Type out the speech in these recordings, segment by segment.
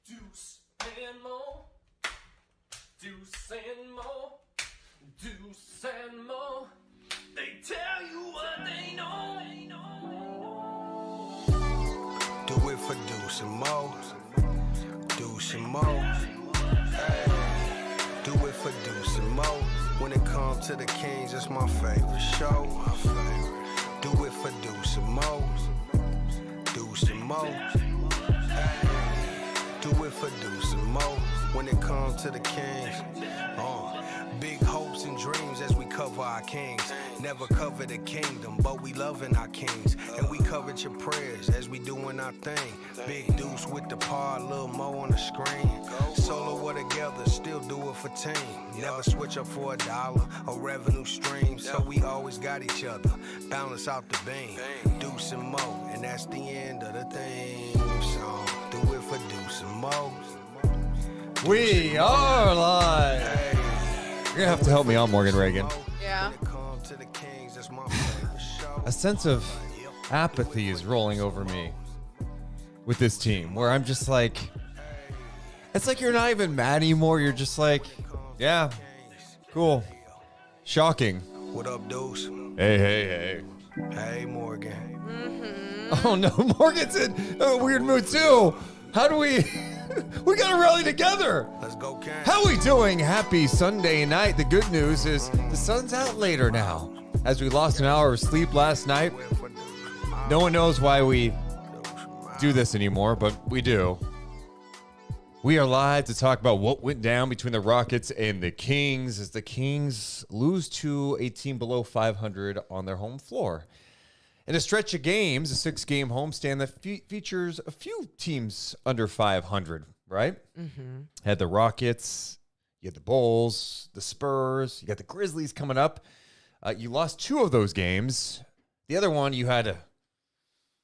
Deuce and Mo, Deuce and Mo, Deuce and Mo. They tell you what they know. Do it for Deuce and Mo, Deuce and Mo. Hey, do it for Deuce and Mo. When it comes to the Kings, it's my favorite show. Do it for Deuce and Mo, Deuce and Mo. Hey, do it for Deuce and Mo. When it comes to the Kings, big hopes and dreams as we cover our kings. Never cover the kingdom, but we loving our kings. And we covered your prayers as we doing our thing. Big Deuce with the par, Lil Mo on the screen. Solo or together, still do it for team. Never switch up for $1 or revenue stream. So we always got each other, balance out the beam. Deuce and Mo, and that's the end of the theme song. Do it for Deuce and Mo. We are live. You're gonna have to help me out, Morgan Reagan. Yeah. A sense of apathy is rolling over me with this team, where I'm just like, it's like you're not even mad anymore. You're just like, yeah, cool, shocking. What up, Deuce? Hey. Hey, Morgan. Oh no, Morgan's in a weird mood too. How do we? We gotta rally together. Let's go, Ken. How we doing? Happy Sunday night. The good news is the sun's out later now, as we lost an hour of sleep last night. No one knows why we do this anymore, but we do. We are live to talk about what went down between the Rockets and the Kings as the Kings lose to a team below 500 on their home floor. In a stretch of games, a 6-game homestand that features a few teams under 500, right? Mm-hmm. Had the Rockets, you had the Bulls, the Spurs, you got the Grizzlies coming up. You lost 2 of those games. The other one, you had to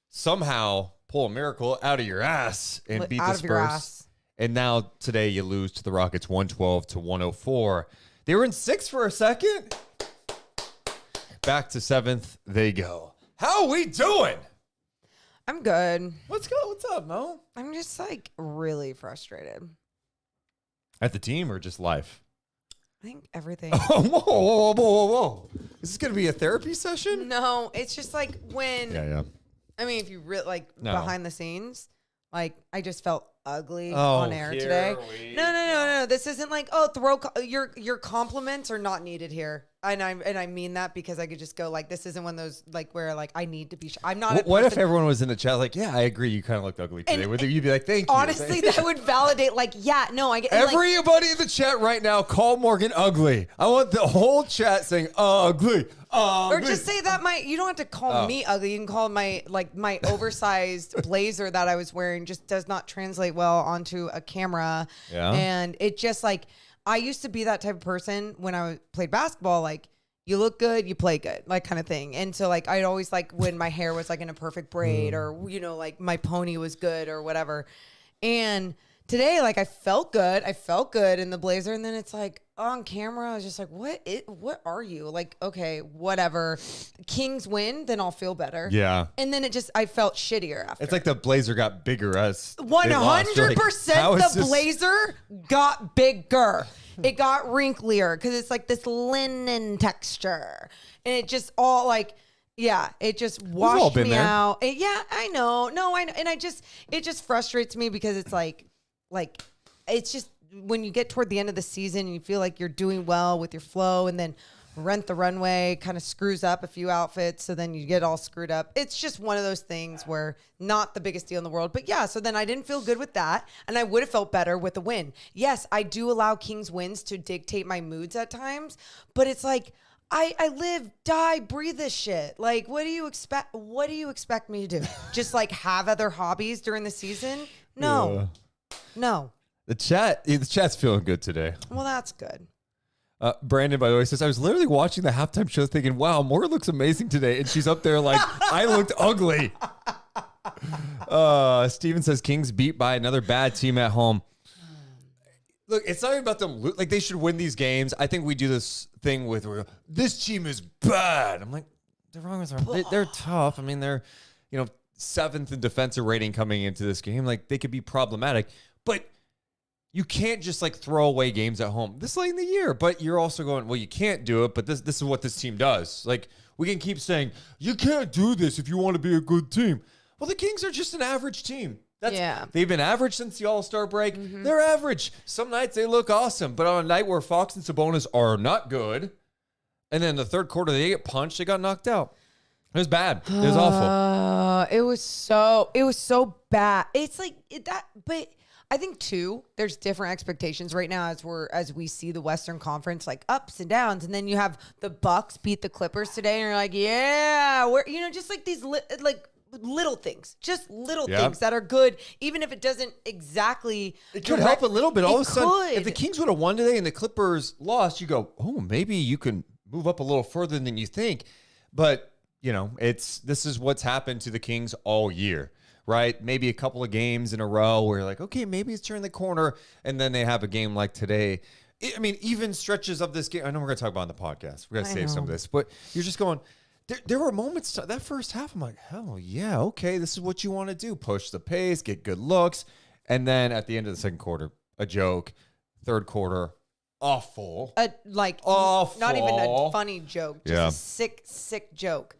somehow pull a miracle out of your ass and beat the Out of your Spurs. ass. And now today you lose to the Rockets 112-104. They were in 6th for a second. Back to 7th they go. How are we doing? I'm good. Let's go. What's up, Mo? I'm just like really frustrated. At the team or just life? I think everything. Oh, whoa. Is this going to be a therapy session? No, it's just like when. Yeah. I mean, if you really like No. behind the scenes, like I just felt ugly Oh, on air here today. we No. This isn't like your compliments are not needed here, and I mean that because I could just go like this isn't one of those like where like I need to be. I'm not. What if everyone was in the chat like, yeah, I agree, you kind of looked ugly today? And- Would you'd be like, thank you. Honestly, that would validate. Like, yeah, no, I get like, Everybody in the chat right now, call Morgan ugly. I want the whole chat saying ugly. or just say that you don't have to call me ugly. You can call my oversized blazer that I was wearing just does not translate well onto a camera. Yeah. And it just like, I used to be that type of person when I played basketball, like you look good, you play good, like kind of thing. And so like, I'd always like when my hair was like in a perfect braid or, like my pony was good or whatever. And today, like I felt good in the blazer. And then it's like on camera, I was just like, what are you? Like, okay, whatever. Kings win, then I'll feel better. Yeah. And then I felt shittier after. It's like the blazer got bigger as 100% the blazer got bigger. It got wrinklier because it's like this linen texture. And it just all like, yeah, it just washed me out. Yeah, I know. No, I know. And it just frustrates me because it's like, it's just when you get toward the end of the season and you feel like you're doing well with your flow and then Rent the Runway kind of screws up a few outfits. So then you get all screwed up. It's just one of those things where not the biggest deal in the world. But yeah, so then I didn't feel good with that. And I would have felt better with a win. Yes, I do allow Kings wins to dictate my moods at times. But it's like, I live, die, breathe this shit. Like, what do you expect? What do you expect me to do? Just have other hobbies during the season? No. No. The chat's feeling good today. Well, that's good. Brandon, by the way, says, I was literally watching the halftime show thinking, wow, Morgan looks amazing today. And she's up there like, I looked ugly. Steven says, Kings beat by another bad team at home. Look, it's not even about them. Like, they should win these games. I think we do this thing with, this team is bad. I'm like, they're wrong with them. They're tough. I mean, they're, 7th in defensive rating coming into this game. Like, they could be problematic. But you can't just throw away games at home this late in the year. But you're also going, well, you can't do it. But this is what this team does. Like, we can keep saying, you can't do this if you want to be a good team. Well, the Kings are just an average team. They've been average since the All-Star break. Mm-hmm. They're average. Some nights they look awesome. But on a night where Fox and Sabonis are not good, and then the third quarter they get punched, they got knocked out. It was bad. It was awful. It was so bad. It's like that, but I think too, there's different expectations right now as we see the Western Conference ups and downs, and then you have the Bucks beat the Clippers today, and you're like, yeah, we're just these little things, things that are good, even if it doesn't exactly. It could help a little bit. All of a sudden, if the Kings would have won today and the Clippers lost, you go, oh, maybe you can move up a little further than you think. But this is what's happened to the Kings all year. Right? Maybe a couple of games in a row where you're like, okay, maybe it's turning the corner. And then they have a game like today. Even stretches of this game. I know we're going to talk about it on the podcast. We're going to save some of this. But you're just going, there were moments, that first half, I'm like, hell yeah, okay, this is what you want to do. Push the pace, get good looks. And then at the end of the second quarter, a joke. Third quarter, awful. Awful. Not even a funny joke. Just a sick joke.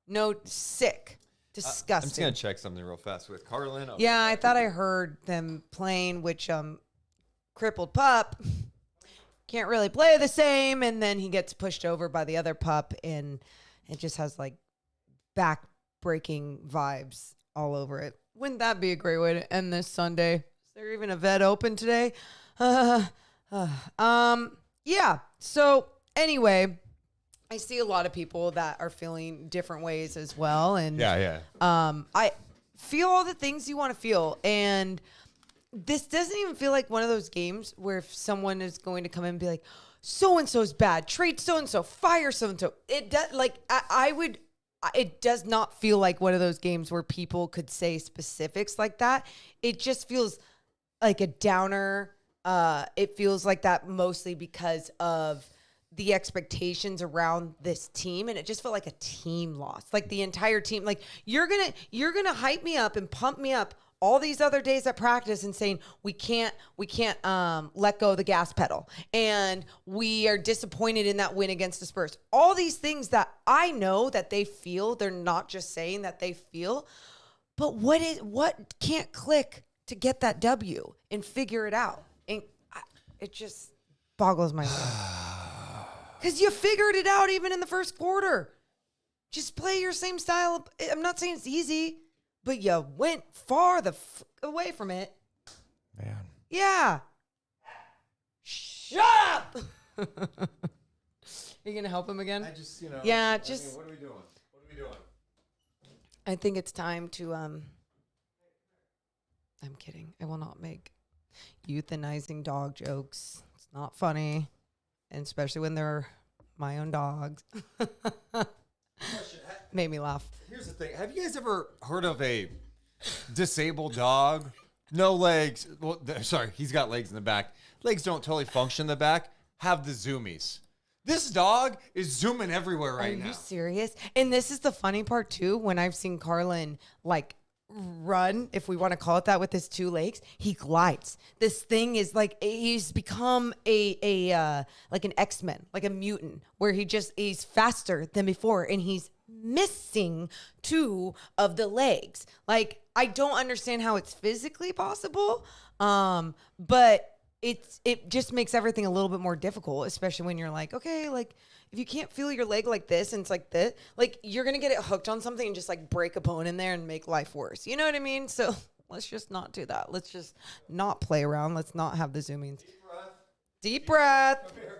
No, sick. Disgusting. I'm just going to check something real fast with Carlin. Yeah, I thought I heard them playing, which crippled pup can't really play the same, and then he gets pushed over by the other pup, and it just has back-breaking vibes all over it. Wouldn't that be a great way to end this Sunday? Is there even a vet open today? Yeah. So anyway, I see a lot of people that are feeling different ways as well. And I feel all the things you want to feel. And this doesn't even feel like one of those games where if someone is going to come in and be like, so-and-so's bad, trade so-and-so, fire so-and-so. It does, I would it does not feel like one of those games where people could say specifics like that. It just feels like a downer. It feels like that mostly because of the expectations around this team, and it just felt like a team loss. Like the entire team, like you're gonna hype me up and pump me up all these other days at practice and saying we can't let go of the gas pedal, and we are disappointed in that win against the Spurs. All these things that I know that they feel, they're not just saying that they feel, but what can't click to get that W and figure it out? And it just boggles my mind. Because you figured it out even in the first quarter. Just play your same style. I'm not saying it's easy, but you went far away from it. Man. Yeah. Shut up! Are you going to help him again? Yeah, just... what are we doing? I think it's time to... I'm kidding. I will not make euthanizing dog jokes. It's not funny. And especially when they're my own dogs. Made me laugh. Here's the thing. Have you guys ever heard of a disabled dog? No legs. Well, sorry, he's got legs in the back. Legs don't totally function in the back. Have the zoomies. This dog is zooming everywhere right now. Are you serious? And this is the funny part, too. When I've seen Carlin, like, run, if we want to call it that, with his two legs, he glides. This thing is like, he's become a like an X-Men, like a mutant, where he's faster than before, and he's missing two of the legs. Like, I don't understand how it's physically possible, but it just makes everything a little bit more difficult, especially when you're like, okay, like, if you can't feel your leg like this and it's like this, like you're going to get it hooked on something and just like break a bone in there and make life worse. You know what I mean? So let's just not do that. Let's just not play around. Let's not have the zoomings. Deep breath. Come here.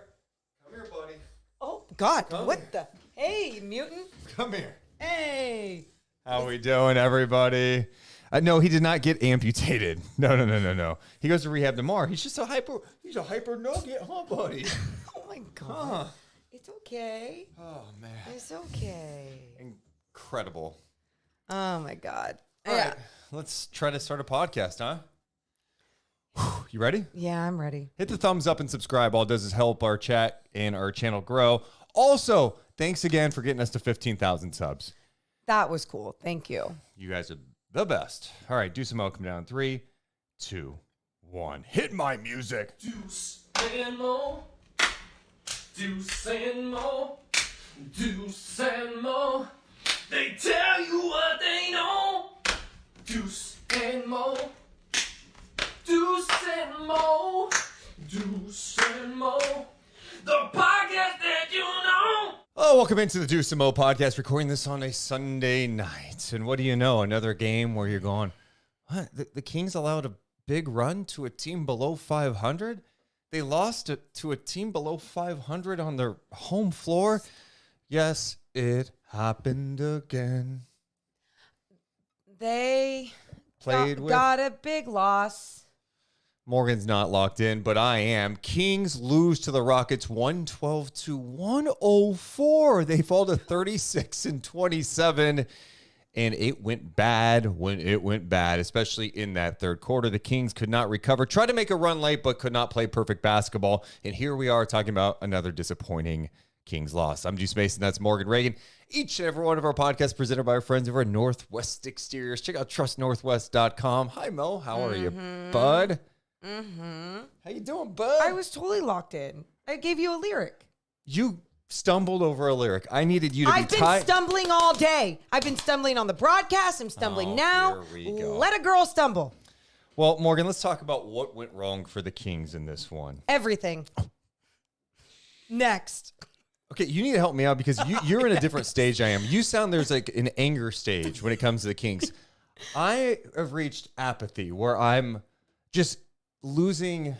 Come here, buddy. Oh, God. What the? Hey, mutant. Come here. Hey. How we doing, everybody? No, he did not get amputated. No. He goes to rehab tomorrow. He's just he's a hyper nugget, huh, buddy? Oh, my God. Huh. It's okay. Oh, man. It's okay. Incredible. Oh, my God. All right. Let's try to start a podcast, huh? Whew, you ready? Yeah, I'm ready. Hit the thumbs up and subscribe. All it does is help our chat and our channel grow. Also, thanks again for getting us to 15,000 subs. That was cool. Thank you. You guys are the best. All right, Deuce and Mo, come down. 3, 2, 1. Hit my music. Deuce and Mo. Deuce and Mo. Deuce and Mo. They tell you what they know. Deuce and Mo. Deuce and Mo. Deuce and Mo. The podcast that you know. Oh, welcome into the Deuce and Mo podcast, recording this on a Sunday night. And what do you know? Another game where you're going, what? The Kings allowed a big run to a team below 500? They lost to a team below 500 on their home floor? Yes, it happened again. They got a big loss. Morgan's not locked in, but I am. Kings lose to the Rockets 112-104. They fall to 36-27, and it went bad when it went bad, especially in that third quarter. The Kings could not recover, tried to make a run late, but could not play perfect basketball. And here we are talking about another disappointing Kings loss. I'm Deuce Mason. That's Morgan Reagan. Each and every one of our podcasts presented by our friends over at Northwest Exteriors. Check out trustnorthwest.com. Hi, Mo. How are you, bud? How you doing, bud? I was totally locked in. I gave you a lyric. You stumbled over a lyric. I needed you to I've been stumbling all day. I've been stumbling on the broadcast. I'm stumbling now. Here we go. Let a girl stumble. Well, Morgan, let's talk about what went wrong for the Kings in this one. Everything. Next. Okay, you need to help me out because you're in a different stage I am. You sound there's like an anger stage when it comes to the Kings. I have reached apathy where I'm just losing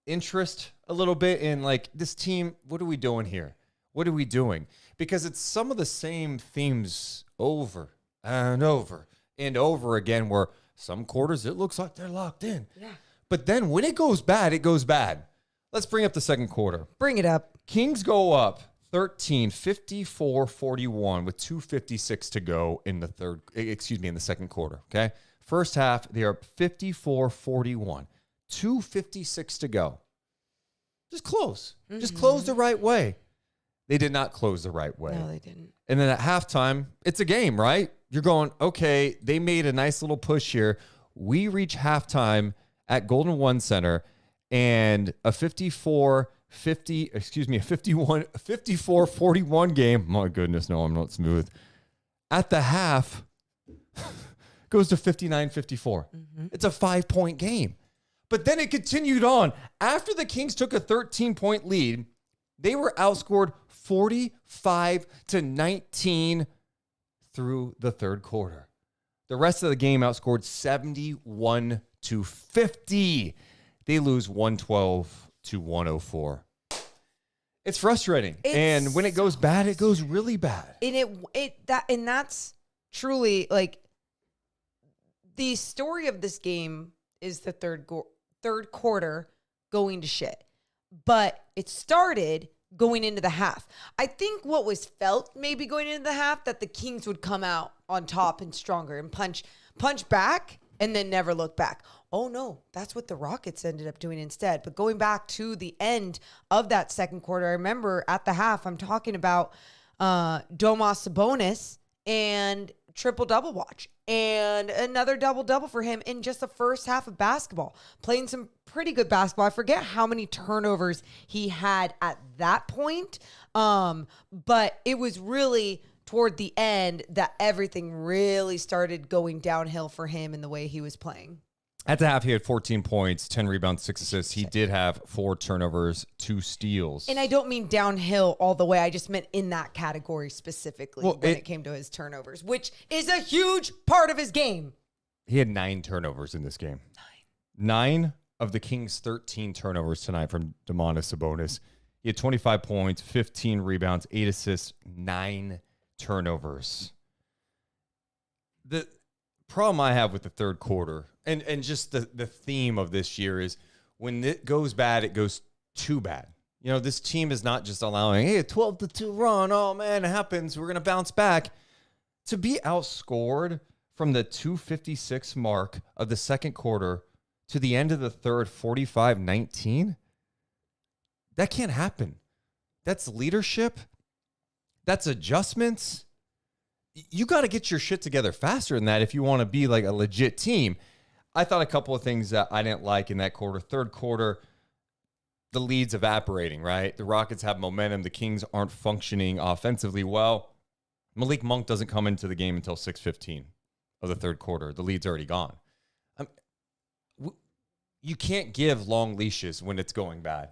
interest a little bit in like this team. What are we doing here? What are we doing? Because it's some of the same themes over and over and over again where some quarters it looks like they're locked in. Yeah. But then when it goes bad, it goes bad. Let's bring up the second quarter. Bring it up. Kings go up 13, 54, 41 with 2:56 to go in the in the second quarter. Okay. First half, they are up 54, 41, 2:56 to go. Just close. Just close the right way. They did not close the right way. No, they didn't. And then at halftime, it's a game, right? You're going, okay, they made a nice little push here. We reach halftime at Golden One Center and a 54-41 game. My goodness, no, I'm not smooth. At the half, goes to 59-54. It's a 5-point game. But then it continued on. After the Kings took a 13-point lead, they were outscored 45-19 through the third quarter. The rest of the game outscored 71-50. They lose 112-104. It's frustrating. And when it goes bad, it goes really bad. And that's truly like the story of this game is the third quarter going to shit. But it started going into the half. I think what was felt maybe going into the half that the Kings would come out on top and stronger and punch back and then never look back. Oh no, that's what the Rockets ended up doing instead. But going back to the end of that second quarter, I remember at the half, I'm talking about Domas Sabonis and triple-double watch and another double-double for him in just the first half of basketball, playing some pretty good basketball. I forget how many turnovers he had at that point, but it was really toward the end that everything really started going downhill for him in the way he was playing. At the half, he had 14 points, 10 rebounds, 6 assists. He did have 4 turnovers, 2 steals. And I don't mean downhill all the way. I just meant in that category specifically when it came to his turnovers, which is a huge part of his game. He had 9 turnovers in this game. 9 of the Kings' 13 turnovers tonight from Domantas Sabonis. He had 25 points, 15 rebounds, 8 assists, 9 turnovers. The problem I have with the third quarter and just the theme of this year is when it goes bad, it goes too bad. You know, this team is not just allowing, hey, a 12-2 run. Oh, man, it happens. We're going to bounce back. To be outscored from the 2:56 mark of the second quarter to the end of the third, 45-19, that can't happen. That's leadership. That's adjustments. You got to get your shit together faster than that if you want to be like a legit team. I thought a couple of things that I didn't like in that quarter. Third quarter, the lead's evaporating, right? The Rockets have momentum. The Kings aren't functioning offensively well. Malik Monk doesn't come into the game until 6:15 of the third quarter. The lead's already gone. You can't give long leashes when it's going bad.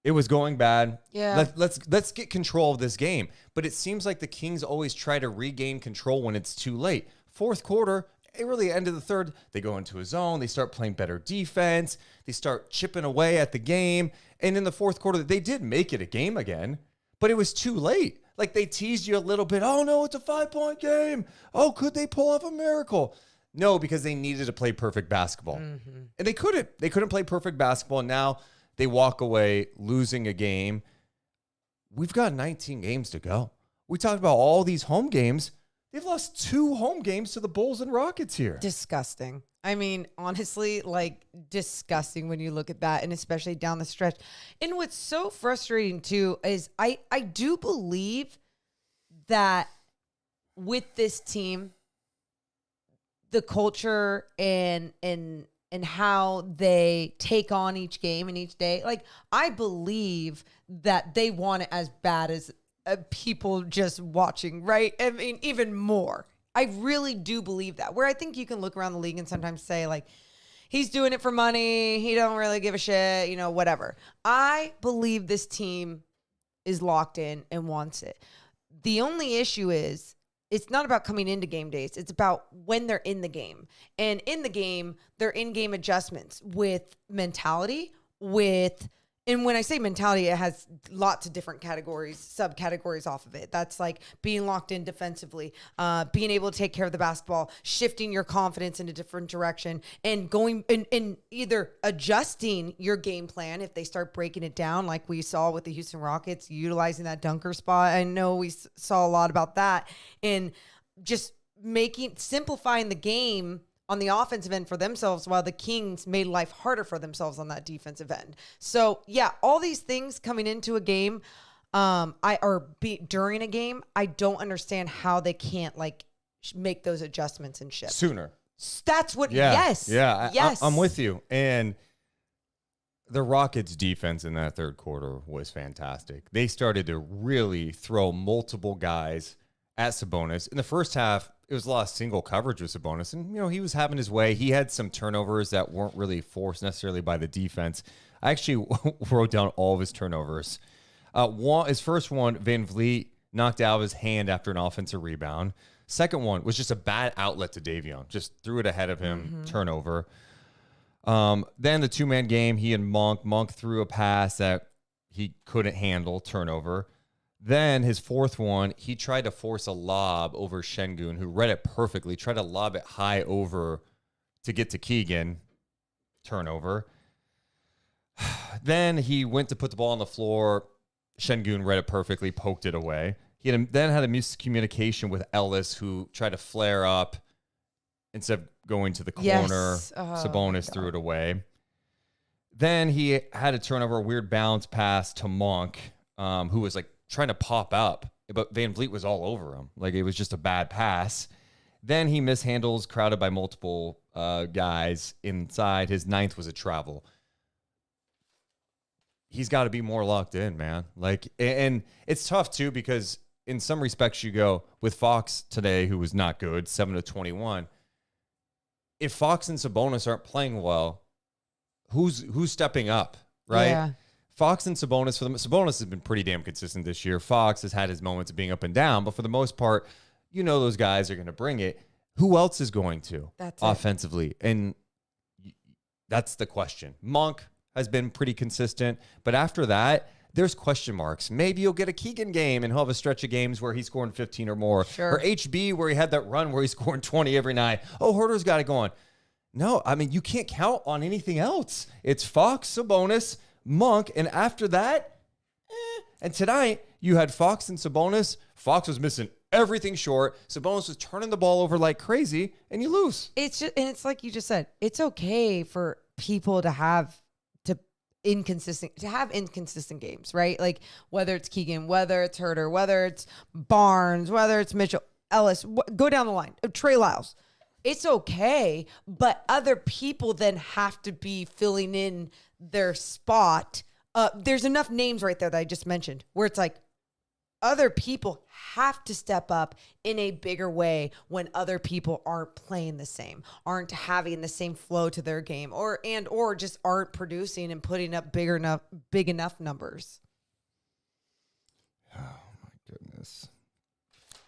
It was going bad. Yeah. Let's get control of this game. But it seems like the Kings always try to regain control when it's too late. Fourth quarter, really end of the third, they go into a zone. They start playing better defense. They start chipping away at the game. And in the fourth quarter, they did make it a game again, but it was too late. Like they teased you a little bit. Oh no, it's a 5-point game. Oh, could they pull off a miracle? No, because they needed to play perfect basketball. And they couldn't. They couldn't play perfect basketball. And now they walk away losing a game. We've got 19 games to go. We talked about all these home games. They've lost 2 home games to the Bulls and Rockets here. Disgusting. I mean, honestly, like disgusting when you look at that, and especially down the stretch. And what's so frustrating too is I do believe that with this team, the culture and how they take on each game and each day, like I believe that they want it as bad as people just watching, right? I mean, even more. I really do believe that. Where I think you can look around the league and sometimes say, like, he's doing it for money. He don't really give a shit, you know, whatever. I believe this team is locked in and wants it. The only issue is it's not about coming into game days. It's about when they're in the game. And in the game, they're in-game adjustments with mentality, with And when I say mentality, it has lots of different categories, subcategories off of it. That's like being locked in defensively, being able to take care of the basketball, shifting your confidence in a different direction, and going in either adjusting your game plan if they start breaking it down, like we saw with the Houston Rockets, utilizing that dunker spot. I know we saw a lot about that, and just simplifying the game on the offensive end for themselves, while the Kings made life harder for themselves on that defensive end. So yeah, all these things coming into a game, during a game, I don't understand how they can't like make those adjustments and shifts sooner. That's what. Yeah. Yes. Yeah. Yes. I'm with you. And the Rockets' defense in that third quarter was fantastic. They started to really throw multiple guys at Sabonis. In the first half, it was a lot of single coverage with Sabonis, and he was having his way. He had some turnovers that weren't really forced necessarily by the defense. I actually wrote down all of his turnovers. His first one, Van Vliet knocked out of his hand after an offensive rebound. Second one was just a bad outlet to Davion, just threw it ahead of him, turnover. Then the two-man game, he and Monk threw a pass that he couldn't handle, turnover. Then his fourth one, he tried to force a lob over Sengun, who read it perfectly, tried to lob it high over to get to Keegan, turnover. Then he went to put the ball on the floor. Sengun read it perfectly, poked it away. He then had a miscommunication with Ellis, who tried to flare up instead of going to the corner. Yes. Sabonis threw it away. Then he had a turnover, a weird bounce pass to Monk, who was like trying to pop up, but Van Vliet was all over him. Like, it was just a bad pass. Then he mishandles, crowded by multiple guys inside. His ninth was a travel. He's got to be more locked in, man. Like, and it's tough too, because in some respects you go with Fox today, who was not good, 7 of 21. If Fox and Sabonis aren't playing well, who's stepping up, right? Yeah. Fox and Sabonis, Sabonis has been pretty damn consistent this year. Fox has had his moments of being up and down, but for the most part, those guys are going to bring it. Who else is going to offensively? And that's the question. Monk has been pretty consistent, but after that, there's question marks. Maybe you'll get a Keegan game and he'll have a stretch of games where he's scoring 15 or more. Sure. Or HB, where he had that run where he's scoring 20 every night. Oh, Herter's got it going. No, I mean, you can't count on anything else. It's Fox, Sabonis, Monk, and after that, And tonight, you had Fox and Sabonis. Fox was missing everything short. Sabonis was turning the ball over like crazy, and you lose. It's just, and it's like you just said, it's okay for people to have inconsistent games, right? Like whether it's Keegan, whether it's Herter, whether it's Barnes, whether it's Mitchell, Ellis, go down the line. Trey Lyles. It's okay, but other people then have to be filling in their spot. There's enough names right there that I just mentioned where it's like other people have to step up in a bigger way when other people aren't playing the same, aren't having the same flow to their game, or just aren't producing and putting up big enough numbers. Oh my goodness.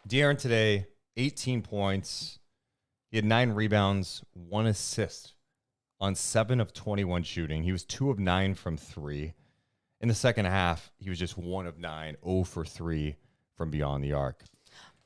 De'Aaron today, 18 points. He had 9 rebounds, 1 assist on 7 of 21 shooting. He was 2 of 9 from 3. In the second half, he was just 1 of 9, 0 for 3 from beyond the arc.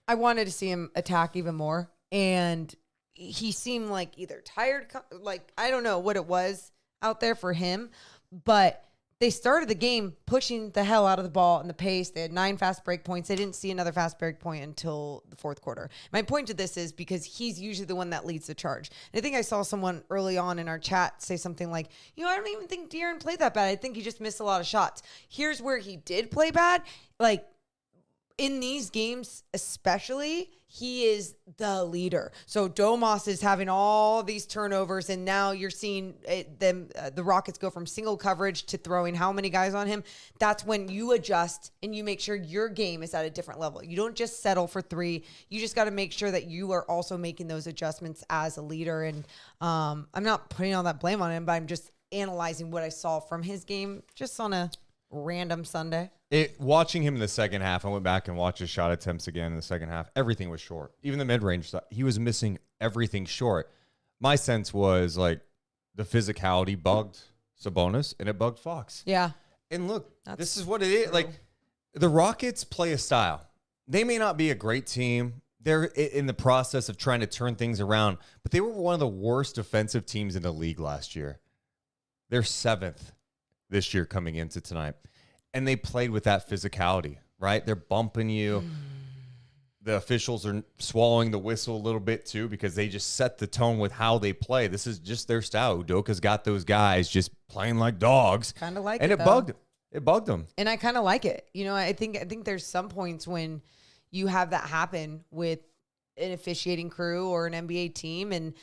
I wanted to see him attack even more, and he seemed like either tired, like I don't know what it was out there for him, but they started the game pushing the hell out of the ball and the pace. They had 9 fast break points. They didn't see another fast break point until the fourth quarter. My point to this is because he's usually the one that leads the charge. And I think I saw someone early on in our chat say something like, I don't even think De'Aaron played that bad. I think he just missed a lot of shots. Here's where he did play bad. Like, in these games especially, he is the leader. So Domas is having all these turnovers, and now you're seeing the Rockets go from single coverage to throwing how many guys on him. That's when you adjust and you make sure your game is at a different level. You don't just settle for 3. You just got to make sure that you are also making those adjustments as a leader. And I'm not putting all that blame on him, but I'm just analyzing what I saw from his game just on a random Sunday. Watching him in the second half, I went back and watched his shot attempts again in the second half. Everything was short. Even the mid-range stuff, he was missing everything short. My sense was like the physicality bugged Sabonis and it bugged Fox. Yeah. And look, this is what it is. Like, the Rockets play a style. They may not be a great team. They're in the process of trying to turn things around, but they were one of the worst defensive teams in the league last year. They're 7th this year coming into tonight. And they played with that physicality, right? They're bumping you. The officials are swallowing the whistle a little bit too because they just set the tone with how they play. This is just their style. Udoka's got those guys just playing like dogs. Kind of like and it, it bugged. It bugged them. And I kind of like it. You know, I think there's some points when you have that happen with an officiating crew or an NBA team, and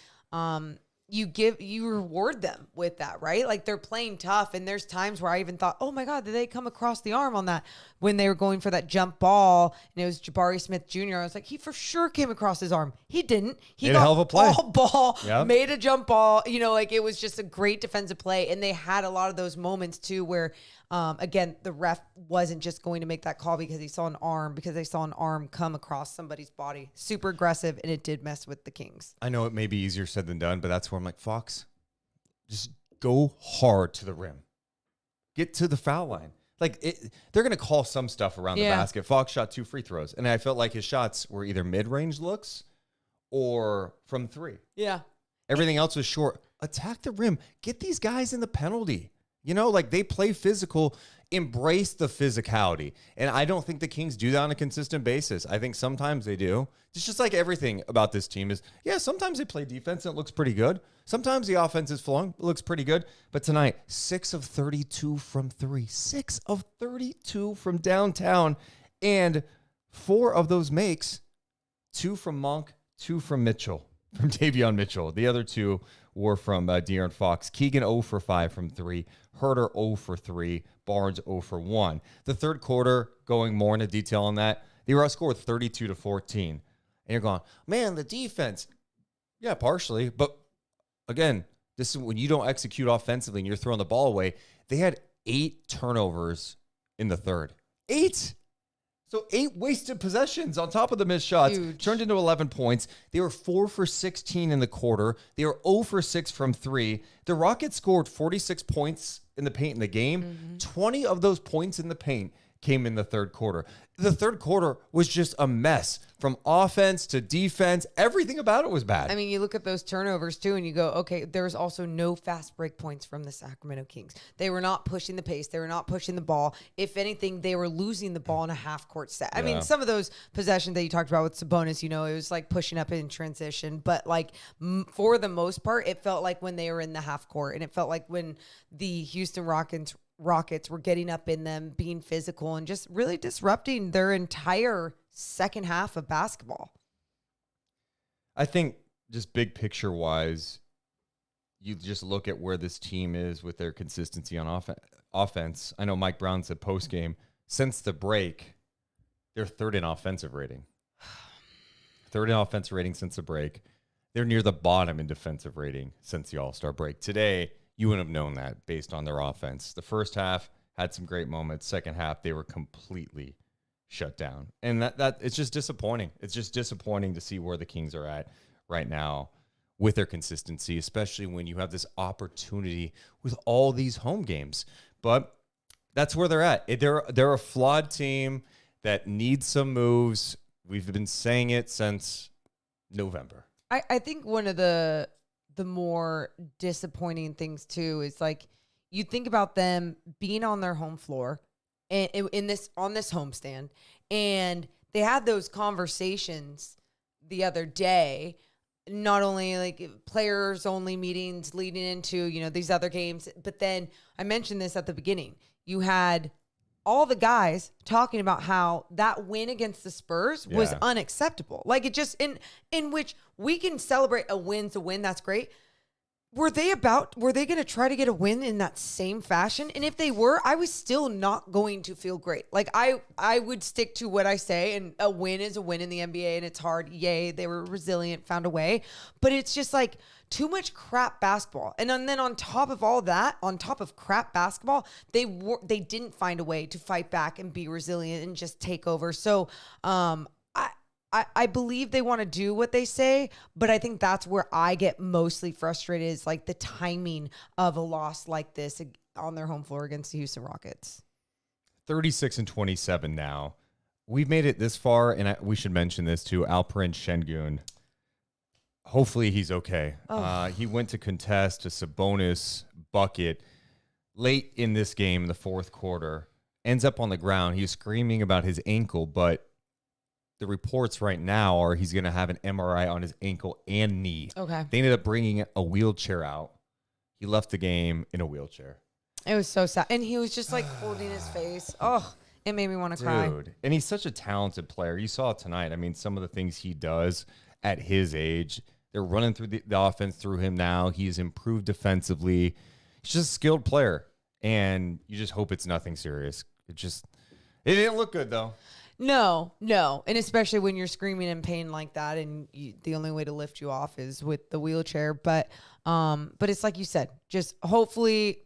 you reward them with that, right? Like, they're playing tough, and there's times where I even thought, oh my God, did they come across the arm on that when they were going for that jump ball, and it was Jabari Smith Jr. I was like, he for sure came across his arm. He didn't. He got a hell of a play. All ball, Yep. made a jump ball. You know, like, it was just a great defensive play, and they had a lot of those moments too where, again, the ref wasn't just going to make that call because they saw an arm come across somebody's body. Super aggressive, and it did mess with the Kings. I know it may be easier said than done, but that's where I'm like, Fox, just go hard to the rim. Get to the foul line. Like, they're going to call some stuff around the basket. Fox shot 2 free throws, and I felt like his shots were either mid-range looks or from 3. Yeah. Everything else was short. Attack the rim. Get these guys in the penalty. You know, like, they play physical, embrace the physicality. And I don't think the Kings do that on a consistent basis. I think sometimes they do. It's just like everything about this team is, sometimes they play defense and it looks pretty good. Sometimes the offense is flowing. It looks pretty good. But tonight, 6 of 32 from 3. 6 of 32 from downtown. And 4 of those makes, 2 from Monk, 2 from Mitchell, from Davion Mitchell. The other 2 were from De'Aaron Fox. Keegan 0 for 5 from 3. Herter 0 for 3. Barnes 0 for 1. The third quarter, going more into detail on that, they were outscored 32-14. And you're going, man, the defense. Yeah, partially. But again, this is when you don't execute offensively and you're throwing the ball away. They had 8 turnovers in the third. 8. So 8 wasted possessions on top of the missed shots. Huge. Turned into 11 points. They were 4 for 16 in the quarter. They were 0 for 6 from 3. The Rockets scored 46 points in the paint in the game. Mm-hmm. 20 of those points in the paint came in the third quarter. The third quarter was just a mess from offense to defense. Everything about it was bad. I mean, you look at those turnovers too, and you go, okay, there's also no fast break points from the Sacramento Kings. They were not pushing the pace. They were not pushing the ball. If anything, they were losing the ball in a half-court set. I mean, some of those possessions that you talked about with Sabonis, you know, it was like pushing up in transition. But like for the most part, it felt like when they were in the half-court, and it felt like when the Houston Rockets were getting up in them, being physical, and just really disrupting their entire second half of basketball. I think just big picture wise, you just look at where this team is with their consistency on offense. I know Mike Brown said post game, since the break, they're third in offensive rating. Third in offensive rating since the break. They're near the bottom in defensive rating since the All-Star break. Today, you wouldn't have known that based on their offense. The first half had some great moments. Second half, they were completely shut down. And that it's just disappointing. It's just disappointing to see where the Kings are at right now with their consistency, especially when you have this opportunity with all these home games. But that's where they're at. They're a flawed team that needs some moves. We've been saying it since November. I think one of the more disappointing things too is like you think about them being on their home floor and on this homestand, and they had those conversations the other day, not only like players only meetings leading into, you know, these other games, but then I mentioned this at the beginning. You had all the guys talking about how that win against the Spurs was unacceptable. Like it just in which we can celebrate a win's a win. That's great. Were they going to try to get a win in that same fashion? And if they were, I was still not going to feel great. Like I would stick to what I say, and a win is a win in the NBA, and it's hard. Yay, they were resilient, found a way. But it's just like too much crap basketball. And then on top of all that, on top of crap basketball, they didn't find a way to fight back and be resilient and just take over. So I believe they want to do what they say, but I think that's where I get mostly frustrated is like the timing of a loss like this on their home floor against the Houston Rockets. 36-27 now. We've made it this far, and we should mention this too. Alperen Sengun. Hopefully he's okay. He went to contest a Sabonis bucket late in this game in the fourth quarter. Ends up on the ground. He was screaming about his ankle, but the reports right now are he's going to have an MRI on his ankle and knee. Okay. They ended up bringing a wheelchair out. He left the game in a wheelchair. It was so sad. And he was just like holding his face. Oh, it made me want to cry. Dude. And he's such a talented player. You saw it tonight. I mean, some of the things he does at his age, they're running through the offense through him now. He's improved defensively. He's just a skilled player. And you just hope it's nothing serious. It didn't look good, though. No. And especially when you're screaming in pain like that and the only way to lift you off is with the wheelchair. But it's like you said, just hopefully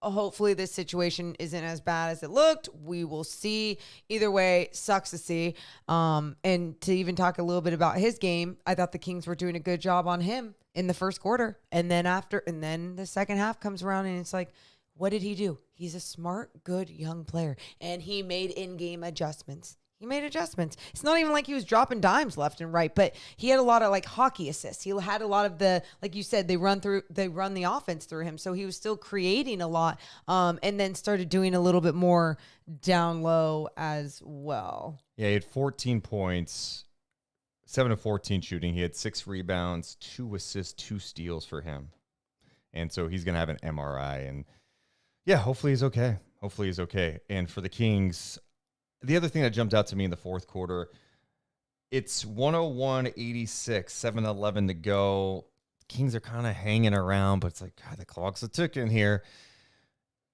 this situation isn't as bad as it looked. We will see. Either way, sucks to see. And to even talk a little bit about his game, I thought the Kings were doing a good job on him in the first quarter. And then the second half comes around and it's like, what did he do? He's a smart, good young player. And he made in-game adjustments. It's not even like he was dropping dimes left and right, but he had a lot of like hockey assists. He had a lot of the, like you said, they run the offense through him. So he was still creating a lot, and then started doing a little bit more down low as well. Yeah, he had 14 points, 7 of 14 shooting. He had 6 rebounds, 2 assists, 2 steals for him. And so he's going to have an MRI. And yeah, hopefully he's okay. And for the Kings, the other thing that jumped out to me in the fourth quarter, it's 101-86, 7-11 to go. Kings are kind of hanging around, but it's like, God, the clock's a ticking here.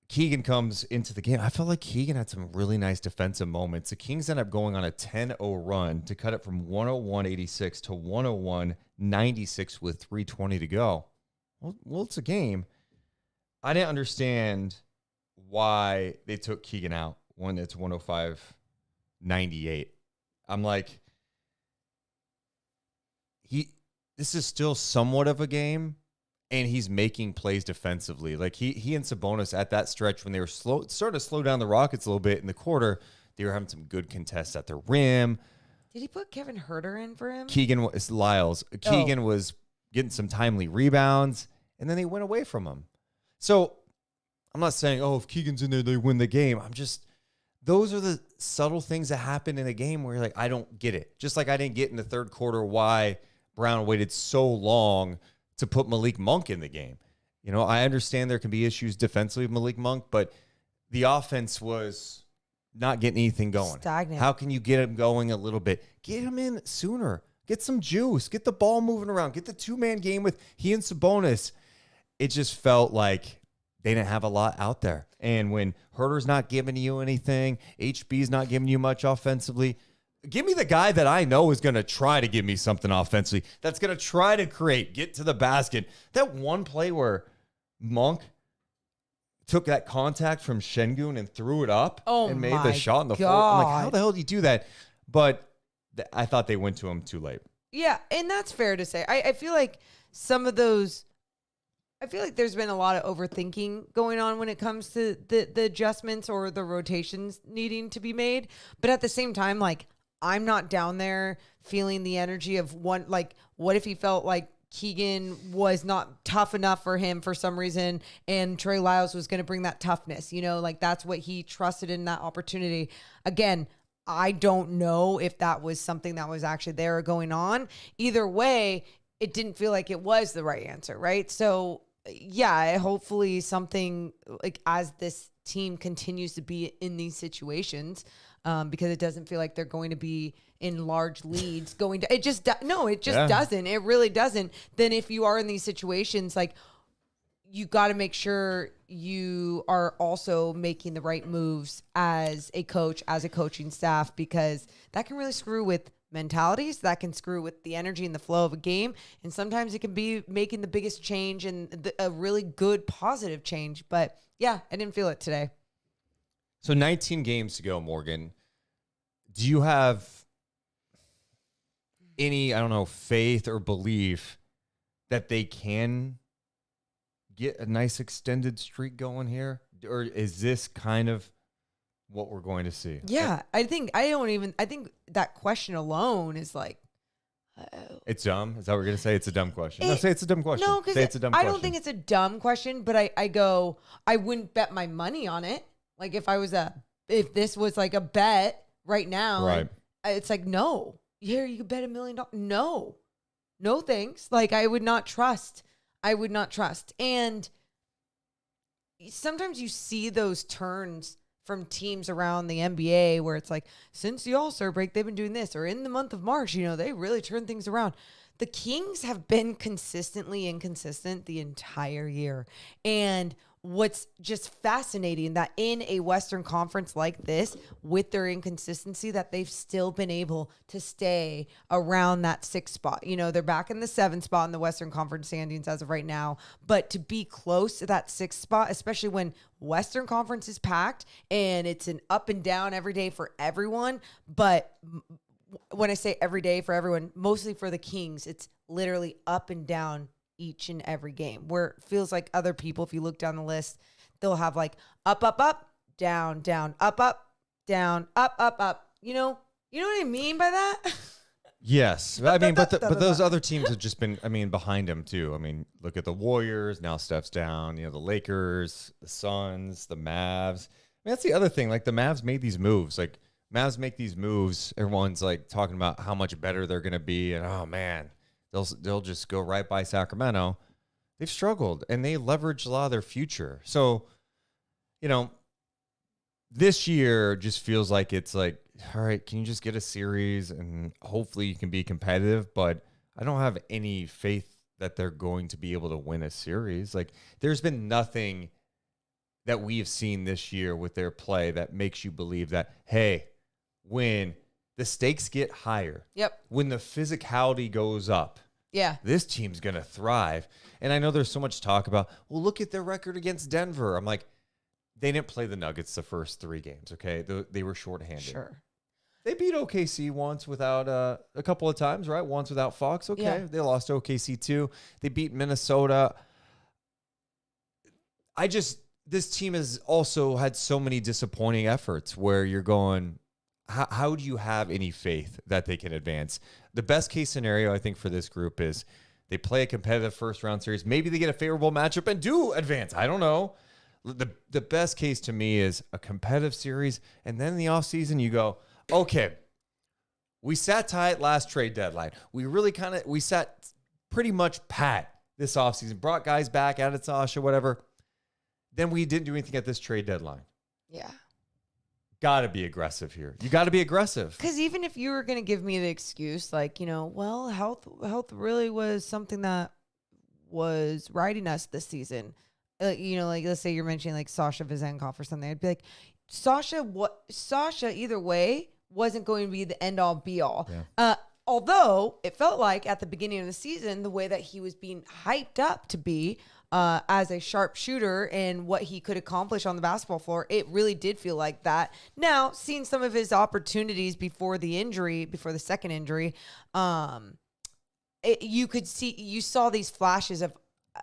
Keegan comes into the game. I felt like Keegan had some really nice defensive moments. The Kings end up going on a 10-0 run to cut it from 101-86 to 101-96 with 3:20 to go. Well, it's a game. I didn't understand why they took Keegan out when it's 105-98. I'm like, this is still somewhat of a game, and he's making plays defensively. Like he and Sabonis at that stretch when they were starting to slow down the Rockets a little bit in the quarter, they were having some good contests at the rim. Did he put Kevin Huerter in for him? Keegan was getting some timely rebounds, and then they went away from him. So I'm not saying, if Keegan's in there, they win the game. Those are the subtle things that happen in a game where you're like, I don't get it. Just like I didn't get in the third quarter why Brown waited so long to put Malik Monk in the game. You know, I understand there can be issues defensively with Malik Monk, but the offense was not getting anything going. Stagnant. How can you get him going a little bit? Get him in sooner. Get some juice. Get the ball moving around. Get the two-man game with he and Sabonis. It just felt like they didn't have a lot out there. And when Herter's not giving you anything, HB's not giving you much offensively, give me the guy that I know is going to try to give me something offensively, that's going to try to create, get to the basket. That one play where Monk took that contact from Sengun and threw it up and made the shot in the fourth. I'm like, how the hell did you do that? But I thought they went to him too late. Yeah, and that's fair to say. I feel like some of those... I feel like there's been a lot of overthinking going on when it comes to the adjustments or the rotations needing to be made. But at the same time, like, I'm not down there feeling the energy of one, like, what if he felt like Keegan was not tough enough for him for some reason and Trey Lyles was going to bring that toughness, you know, like that's what he trusted in that opportunity. Again, I don't know if that was something that was actually there or going on. Either way, it didn't feel like it was the right answer, right? So, yeah, hopefully something like as this team continues to be in these situations, because it doesn't feel like they're going to be in large leads going to, doesn't. It really doesn't. Then if you are in these situations, like you got to make sure you are also making the right moves as a coach, as a coaching staff, because that can really screw with mentalities, that can screw with the energy and the flow of a game, and sometimes it can be making the biggest change and a really good positive change. But yeah, I didn't feel it today. So 19 games to go, Morgan. Do you have any, faith or belief that they can get a nice extended streak going here? Or is this kind of what we're going to see? Yeah, I think that question alone is like, it's dumb. Is that what we're gonna say? It's a dumb question. No, say it's a dumb question. No, because I don't think it's a dumb question, but I wouldn't bet my money on it. Like if this was like a bet right now, right? It's like, no, here you could bet $1 million. No thanks. Like I would not trust. And sometimes you see those turns from teams around the NBA where it's like, since the All-Star break, they've been doing this, or in the month of March, they really turn things around. The Kings have been consistently inconsistent the entire year. And what's just fascinating that in a Western Conference like this, with their inconsistency, that they've still been able to stay around that 6th spot. They're back in the 7th spot in the Western Conference standings as of right now, but to be close to that 6th spot, especially when Western Conference is packed and it's an up and down every day for everyone. But when I say every day for everyone, mostly for the Kings, it's literally up and down each and every game, where it feels like other people, if you look down the list, they'll have like up, up, up, down, down, up, down, up. You know what I mean by that? Yes. I mean, but those other teams have just been, behind him too. Look at the Warriors, now Steph's down, the Lakers, the Suns, the Mavs. That's the other thing. Like the Mavs made these moves. Like Mavs make these moves. Everyone's like talking about how much better they're going to be. And oh man, they'll just go right by Sacramento. They've struggled and they leveraged a lot of their future. So, this year just feels like it's like, all right, can you just get a series and hopefully you can be competitive? But I don't have any faith that they're going to be able to win a series. Like there's been nothing that we've seen this year with their play that makes you believe that, hey, when the stakes get higher, yep, when the physicality goes up, yeah, this team's going to thrive. And I know there's so much talk about, well, look at their record against Denver. I'm like, they didn't play the Nuggets the first 3 games, okay? They were shorthanded. Sure. They beat OKC once without a couple of times, right? Once without Fox, okay. Yeah. They lost to OKC too. They beat Minnesota. This team has also had so many disappointing efforts where you're going, how do you have any faith that they can advance? The best case scenario, I think, for this group is they play a competitive first-round series. Maybe they get a favorable matchup and do advance. I don't know. The best case to me is a competitive series, and then in the offseason you go, okay, we sat tight last trade deadline. We sat pretty much pat this offseason, brought guys back, added Sasha, whatever. Then we didn't do anything at this trade deadline. Yeah. Got to be aggressive here. You got to be aggressive. Because even if you were going to give me the excuse, like, well, health really was something that was riding us this season. Like let's say you're mentioning like Sasha Vezenkov or something. I'd be like, Sasha either way wasn't going to be the end all be all. Yeah. Although it felt like at the beginning of the season, the way that he was being hyped up to be as a sharp shooter and what he could accomplish on the basketball floor, it really did feel like that. Now, seeing some of his opportunities before the second injury, you saw these flashes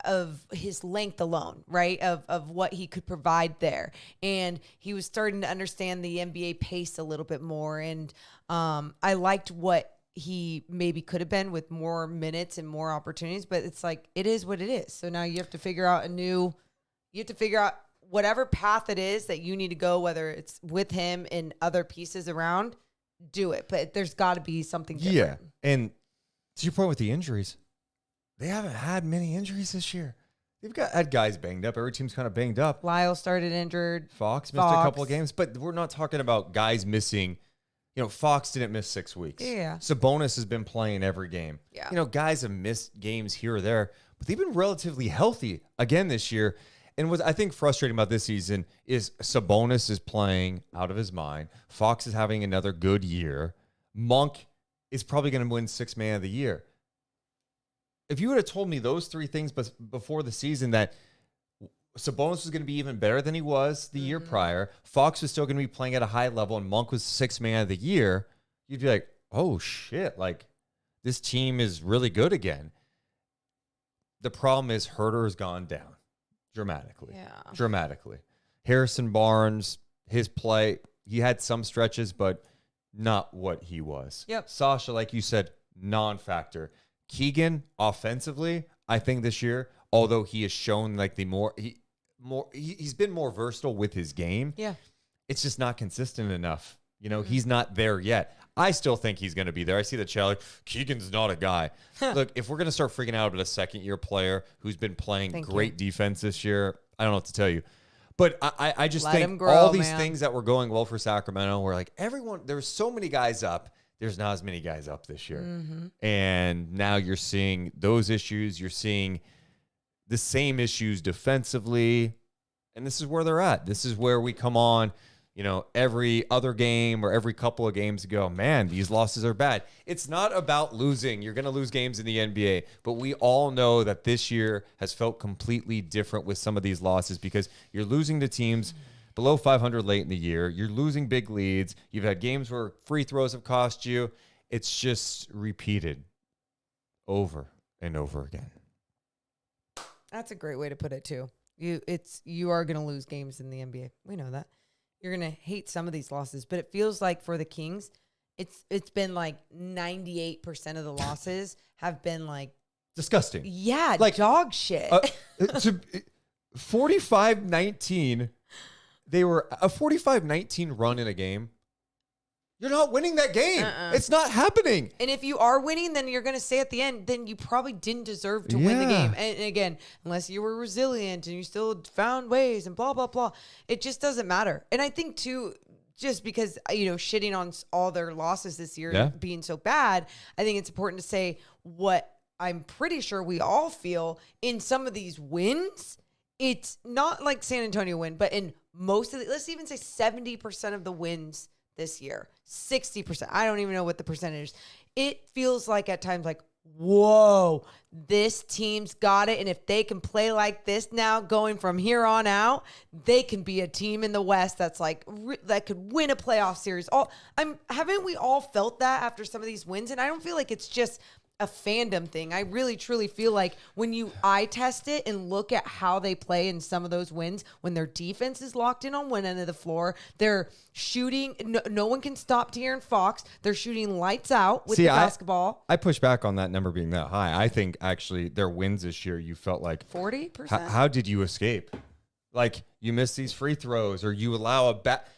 of his length alone, right? Of what he could provide there. And he was starting to understand the NBA pace a little bit more. And I liked what he maybe could have been with more minutes and more opportunities, but it's like, it is what it is. So now you have to figure out whatever path it is that you need to go, whether it's with him and other pieces around, do it. But there's got to be something different. Yeah. And to your point with the injuries, they haven't had many injuries this year. They've had guys banged up. Every team's kind of banged up. Lyle started injured. Fox missed a couple of games, but we're not talking about guys missing. Fox didn't miss 6 weeks. Yeah. Sabonis has been playing every game. Yeah. Guys have missed games here or there, but they've been relatively healthy again this year. And what I think frustrating about this season is Sabonis is playing out of his mind. Fox is having another good year. Monk is probably going to win 6th Man of the Year. If you would have told me those 3 things before the season, that Sabonis was going to be even better than he was the year prior, Fox was still going to be playing at a high level, and Monk was 6th Man of the Year, you'd be like, oh shit, like this team is really good again. The problem is Herter's gone down. dramatically. Yeah. Dramatically. Harrison Barnes, his play, he had some stretches, but not what he was. Yep. Sasha, like you said, non-factor. Keegan, offensively, I think this year, although he has shown like he's been more versatile with his game. Yeah. It's just not consistent enough. You know, he's not there yet. I still think he's going to be there. I see the challenge. Keegan's not a guy. Look, if we're going to start freaking out about a second-year player who's been playing great defense this year, I don't know what to tell you. But I just think all these things that were going well for Sacramento were like there were so many guys up. There's not as many guys up this year. And now you're seeing those issues. You're seeing the same issues defensively. And this is where they're at. This is where we come on, every other game or every couple of games ago, man, these losses are bad. It's not about losing. You're going to lose games in the NBA. But we all know that this year has felt completely different with some of these losses because you're losing to teams below 500 late in the year. You're losing big leads. You've had games where free throws have cost you. It's just repeated over and over again. That's a great way to put it too. You are going to lose games in the NBA. We know that. You're going to hate some of these losses, but it feels like for the Kings, it's been like 98% of the losses have been like disgusting. Yeah, like dog shit. 45-19. They were a 45-19 run in a game. You're not winning that game. It's not happening. And if you are winning, then you're going to say at the end, then you probably didn't deserve to win the game. And again, unless you were resilient and you still found ways and blah, blah, blah, it just doesn't matter. And I think too, just because, shitting on all their losses this year being so bad, I think it's important to say what I'm pretty sure we all feel in some of these wins. It's not like San Antonio win, but in most of let's even say 70% of the wins this year, 60%. I don't even know what the percentage is. It feels like at times like, whoa, this team's got it. And if they can play like this now going from here on out, they can be a team in the West that's like, that could win a playoff series. Haven't we all felt that after some of these wins? And I don't feel like it's just a fandom thing. I really truly feel like when you eye test it and look at how they play in some of those wins, when their defense is locked in on one end of the floor, they're shooting. No one can stop De'Aaron Fox. They're shooting lights out with the basketball. I push back on that number being that high. I think actually their wins this year, you felt like 40%. How did you escape? Like you miss these free throws or you allow a bat.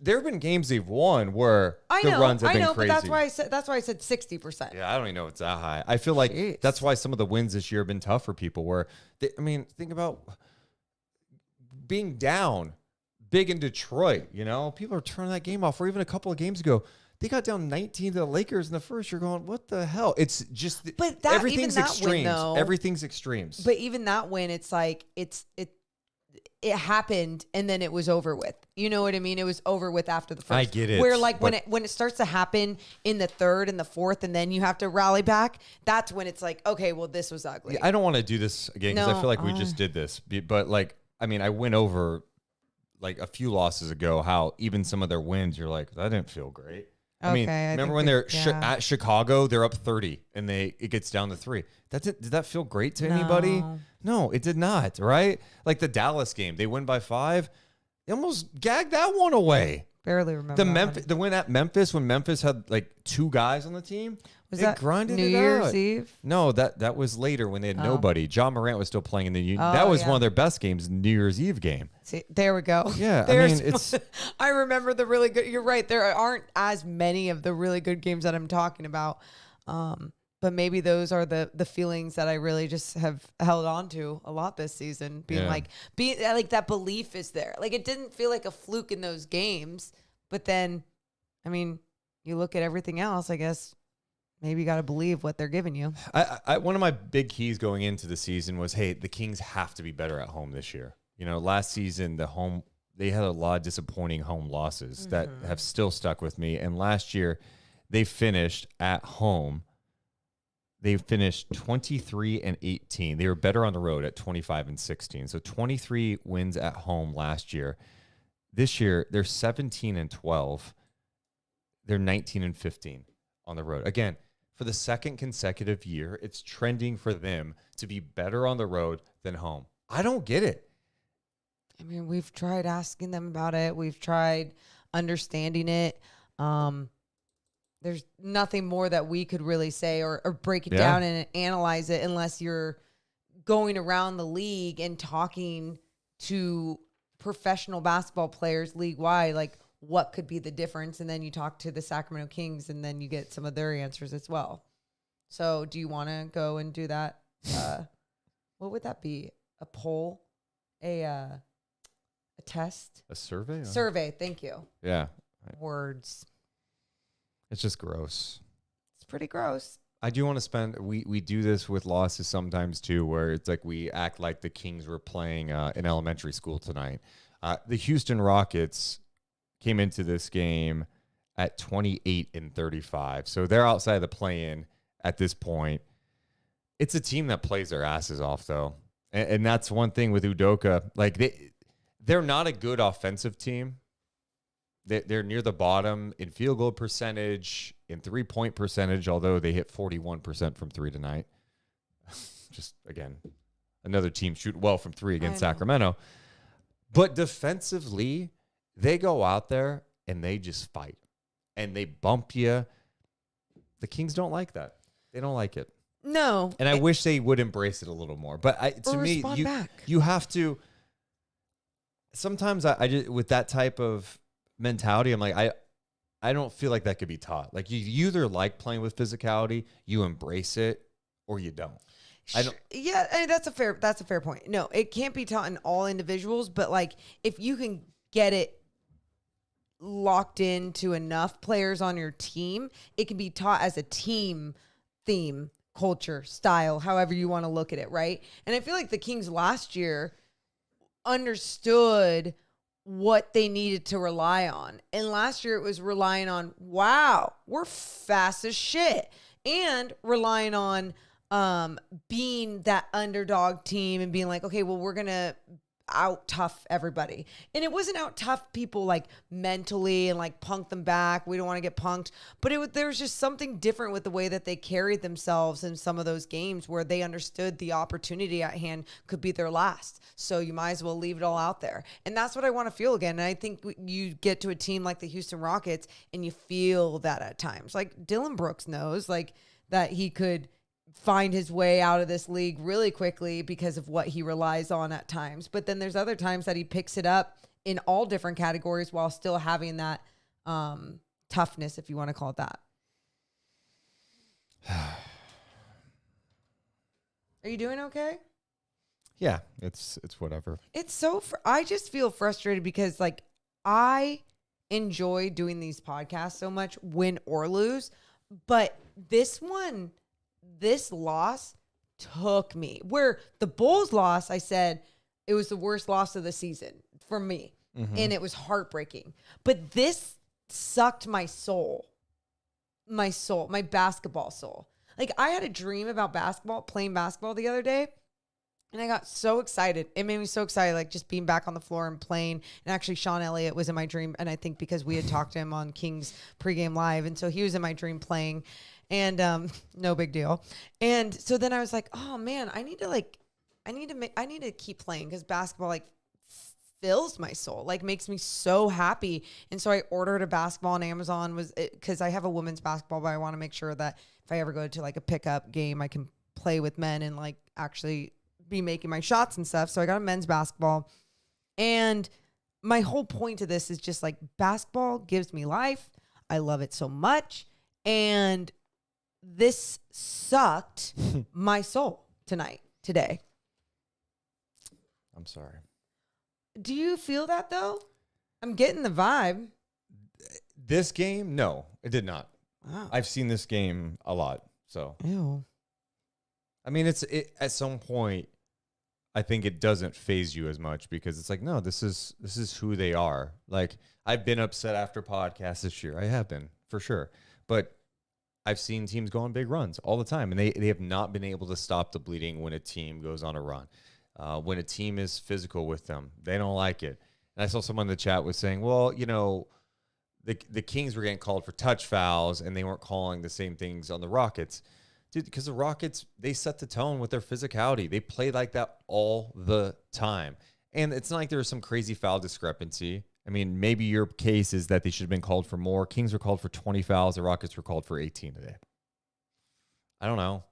There have been games they've won where the runs have been crazy. But that's why I said 60%. Yeah, I don't even know it's that high. I feel like that's why some of the wins this year have been tough for people. Where think about being down big in Detroit. People are turning that game off. Or even a couple of games ago, they got down 19 to the Lakers in the first. You're going, what the hell? It's just everything's extremes. Everything's extremes. But even that win, it's like it happened and then it was over with. You know what I mean? It was over with after the first. I get it. Where like when it starts to happen in the third and the fourth and then you have to rally back, that's when it's like, okay, well, this was ugly. Yeah, I don't want to do this again because I feel like we just did this. But I went over like a few losses ago how even some of their wins, you're like, that didn't feel great. Remember when they're at Chicago, they're up 30 and it gets down to 3. Did that feel great to anybody? No, it did not, right? Like the Dallas game, they win by 5. They almost gagged that one away. Barely remember the win at Memphis when Memphis had like 2 guys on the team. Was that New Year's Eve? No, that was later when they had nobody. John Morant was still playing in the that was one of their best games, New Year's Eve game. See, there we go. Yeah, it's. I remember the really good. You're right. There aren't as many of the really good games that I'm talking about. But maybe those are the feelings that I really just have held on to a lot this season. Being like that belief is there. Like it didn't feel like a fluke in those games, but then, you look at everything else. I guess maybe you got to believe what they're giving you. One of my big keys going into the season was, hey, the Kings have to be better at home this year. Last season they had a lot of disappointing home losses that have still stuck with me. And last year they finished at home. They finished 23-18. They were better on the road at 25-16. So 23 wins at home last year. This year, they're 17-12. They're 19-15 on the road. Again, for the second consecutive year, it's trending for them to be better on the road than home. I don't get it. mean, we've tried asking them about it. We've tried understanding it. There's nothing more that we could really say or break it down and analyze it unless you're going around the league and talking to professional basketball players league-wide, like what could be the difference. And then you talk to the Sacramento Kings and then you get some of their answers as well. So do you want to go and do that? What would that be? A poll? A test? A survey? Survey. Thank you. Yeah. Words. It's just gross. It's pretty gross. I do want to spend, we do this with losses sometimes too, where it's like we act like the Kings were playing in elementary school tonight. The Houston Rockets came into this game at 28-35. So they're outside of the play-in at this point. It's a team that plays their asses off though. And that's one thing with Udoka. Like they're not a good offensive team. They're near the bottom in field goal percentage, in three-point percentage, although they hit 41% from three tonight. Just, again, another team shooting well from three against Sacramento. But defensively, they go out there and they just fight. And they bump you. The Kings don't like that. They don't like it. No. And I wish they would embrace it a little more. But to me, you have to. Sometimes I just, with that type of mentality, I'm like, I don't feel like that could be taught. Like you either like playing with physicality, you embrace it, or you don't. I don't. Yeah, I mean, that's a fair point. No, it can't be taught in all individuals, but like if you can get it locked into enough players on your team, it can be taught as a team theme, culture, style, however you want to look at it, right? And I feel like the Kings last year understood what they needed to rely on. And last year it was relying on, wow, we're fast as shit. And relying on being that underdog team and being like, okay, well, we're going to out tough everybody. And it wasn't out tough people like mentally and like punk them back. We don't want to get punked. But there was just something different with the way that they carried themselves in some of those games where they understood the opportunity at hand could be their last. So you might as well leave it all out there. And that's what I want to feel again. And I think you get to a team like the Houston Rockets and you feel that at times. Like Dylan Brooks knows like that he could find his way out of this league really quickly because of what he relies on at times. But then there's other times that he picks it up in all different categories while still having that toughness, if you want to call it that. Are you doing okay? Yeah, it's whatever. It's so, I just feel frustrated because like I enjoy doing these podcasts so much, win or lose. But this loss took me. Where the Bulls loss, I said it was the worst loss of the season for me. Mm-hmm. And it was heartbreaking. But this sucked my soul, my basketball soul. Like I had a dream about playing basketball the other day. And I got so excited. It made me so excited, like just being back on the floor and playing. And actually, Sean Elliott was in my dream. And I think because we had talked to him on Kings pregame live. And so he was in my dream playing. And no big deal. And so then I was like, oh man, I need to keep playing because basketball like fills my soul, like makes me so happy. And so I ordered a basketball on Amazon because I have a women's basketball, but I want to make sure that if I ever go to like a pickup game, I can play with men and like actually be making my shots and stuff. So I got a men's basketball. And my whole point to this is just like basketball gives me life. I love it so much. And this sucked my soul today. I'm sorry. Do you feel that though? I'm getting the vibe. This game? No, it did not. Wow. I've seen this game a lot. So, ew. I mean, it at some point, I think it doesn't phase you as much because it's like, no, this is who they are. Like I've been upset after podcasts this year. I have been for sure, but I've seen teams go on big runs all the time, and they have not been able to stop the bleeding when a team goes on a run. When a team is physical with them, they don't like it. And I saw someone in the chat was saying, well, you know, the Kings were getting called for touch fouls, and they weren't calling the same things on the Rockets. Dude, because the Rockets, they set the tone with their physicality. They play like that all the time. And it's not like there was some crazy foul discrepancy. I mean, maybe your case is that they should have been called for more. Kings were called for 20 fouls. The Rockets were called for 18 today. I don't know.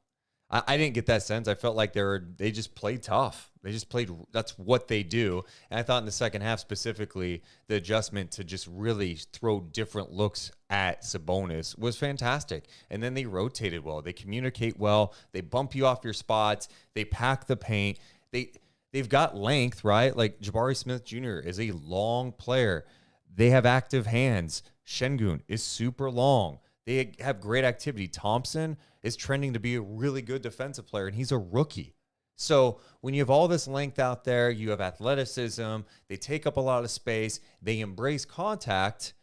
I didn't get that sense. I felt like they just played tough. They just played. That's what they do. And I thought in the second half specifically, the adjustment to just really throw different looks at Sabonis was fantastic. And then they rotated well. They communicate well. They bump you off your spots. They pack the paint. They've got length, right? Like Jabari Smith Jr. is a long player. They have active hands. Sengun is super long. They have great activity. Thompson is trending to be a really good defensive player, and he's a rookie. So when you have all this length out there, you have athleticism, they take up a lot of space, they embrace contact,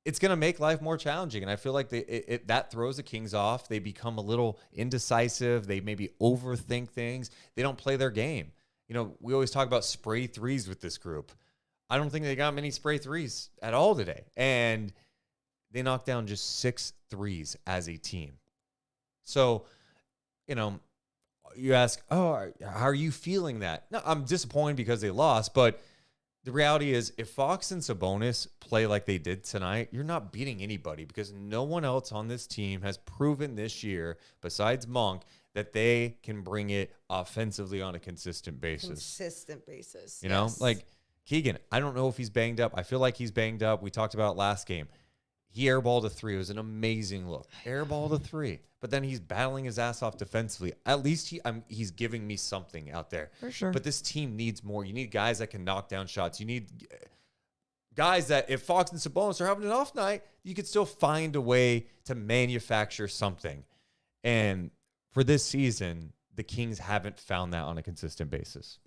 it's going to make life more challenging. And I feel like that throws the Kings off. They become a little indecisive. They maybe overthink things. They don't play their game. You know, we always talk about spray threes with this group. I don't think they got many spray threes at all today. And they knocked down just 6 threes as a team. So, you know, you ask, oh, how are you feeling that? No, I'm disappointed because they lost, but the reality is if Fox and Sabonis play like they did tonight, you're not beating anybody because no one else on this team has proven this year, besides Monk, that they can bring it offensively on a consistent basis. You know, like Keegan, I don't know if he's banged up. I feel like he's banged up. We talked about it last game. He airballed a 3. It was an amazing look. Airballed a 3. But then he's battling his ass off defensively. At least he's giving me something out there. For sure. But this team needs more. You need guys that can knock down shots. You need guys that if Fox and Sabonis are having an off night, you could still find a way to manufacture something. And for this season, the Kings haven't found that on a consistent basis.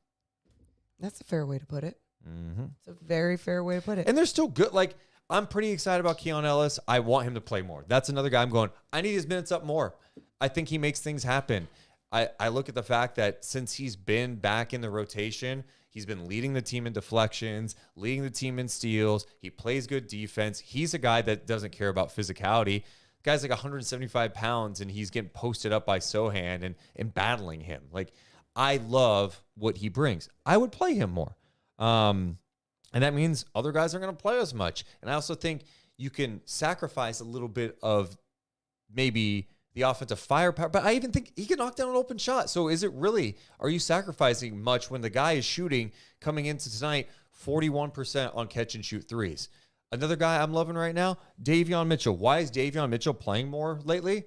That's a fair way to put it. Mm-hmm. It's a very fair way to put it. And they're still good. Like, I'm pretty excited about Keon Ellis. I want him to play more. That's another guy I'm going, I need his minutes up more. I think he makes things happen. I look at the fact that since he's been back in the rotation, he's been leading the team in deflections, leading the team in steals. He plays good defense. He's a guy that doesn't care about physicality. The guy's like 175 pounds, and he's getting posted up by Sohan and battling him. Like, I love what he brings. I would play him more. And that means other guys aren't going to play as much. And I also think you can sacrifice a little bit of maybe the offensive firepower. But I even think he can knock down an open shot. So is it really, are you sacrificing much when the guy is shooting, coming into tonight, 41% on catch and shoot threes? Another guy I'm loving right now, Davion Mitchell. Why is Davion Mitchell playing more lately?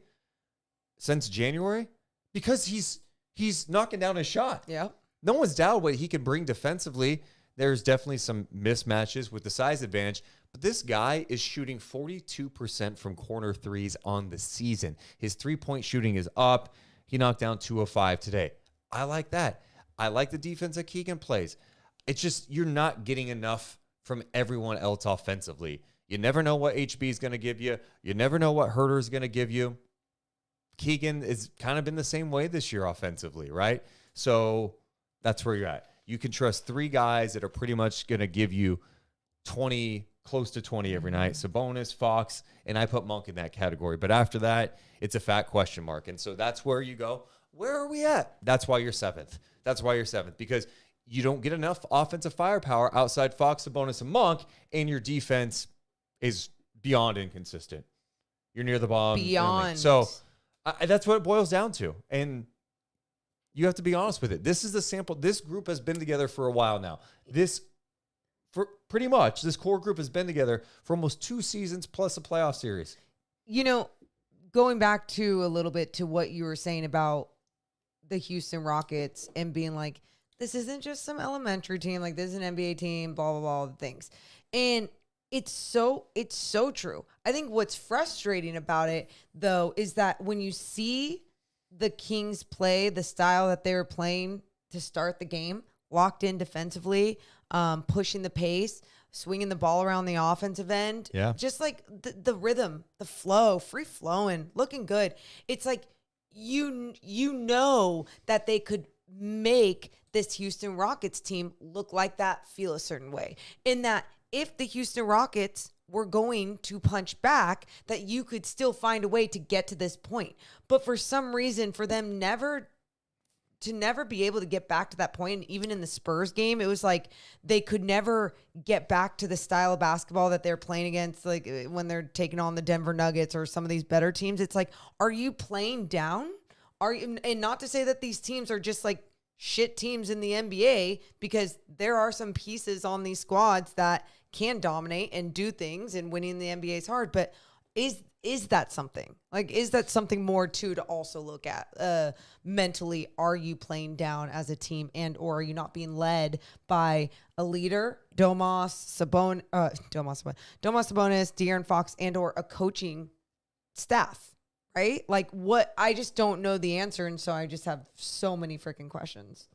Since January? Because he's knocking down his shot. Yeah. No one's doubted what he can bring defensively. There's definitely some mismatches with the size advantage, but this guy is shooting 42% from corner threes on the season. His three-point shooting is up. He knocked down 2 of 5 today. I like that. I like the defense that Keegan plays. It's just you're not getting enough from everyone else offensively. You never know what HB is going to give you. You never know what Herter is going to give you. Keegan has kind of been the same way this year offensively, right? So that's where you're at. You can trust 3 guys that are pretty much going to give you 20, close to 20 every night. Sabonis, Fox, and I put Monk in that category. But after that, it's a fat question mark. And so that's where you go, where are we at? That's why you're 7th. That's why you're 7th, because you don't get enough offensive firepower outside Fox, Sabonis, and Monk, and your defense is beyond inconsistent. You're near the bottom. Beyond. So that's what it boils down to. And you have to be honest with it. This is the sample. This group has been together for a while now. This core group has been together for almost 2 seasons plus a playoff series. You know, going back to a little bit to what you were saying about the Houston Rockets and being like, this isn't just some elementary team. Like, this is an NBA team, blah, blah, blah, all the things. And it's so true. I think what's frustrating about it, though, is that when you see the Kings play the style that they were playing to start the game, locked in defensively, pushing the pace, swinging the ball around the offensive end. Yeah. Just like the rhythm, the flow, free flowing, looking good. It's like, you know that they could make this Houston Rockets team look like that, feel a certain way. In that if the Houston Rockets were going to punch back, that you could still find a way to get to this point. But for some reason, for them never to never be able to get back to that point. And even in the Spurs game, it was like they could never get back to the style of basketball that they're playing against, like when they're taking on the Denver Nuggets or some of these better teams. It's like, are you playing down? Are you, and not to say that these teams are just like shit teams in the NBA, because there are some pieces on these squads that can dominate and do things, and winning the NBA is hard. But is that something? Like, is that something more to also look at? Mentally, are you playing down as a team, and or are you not being led by a leader, Domas Sabonis, De'Aaron Fox, and or a coaching staff? Right? Like, what? I just don't know the answer, and so I just have so many freaking questions.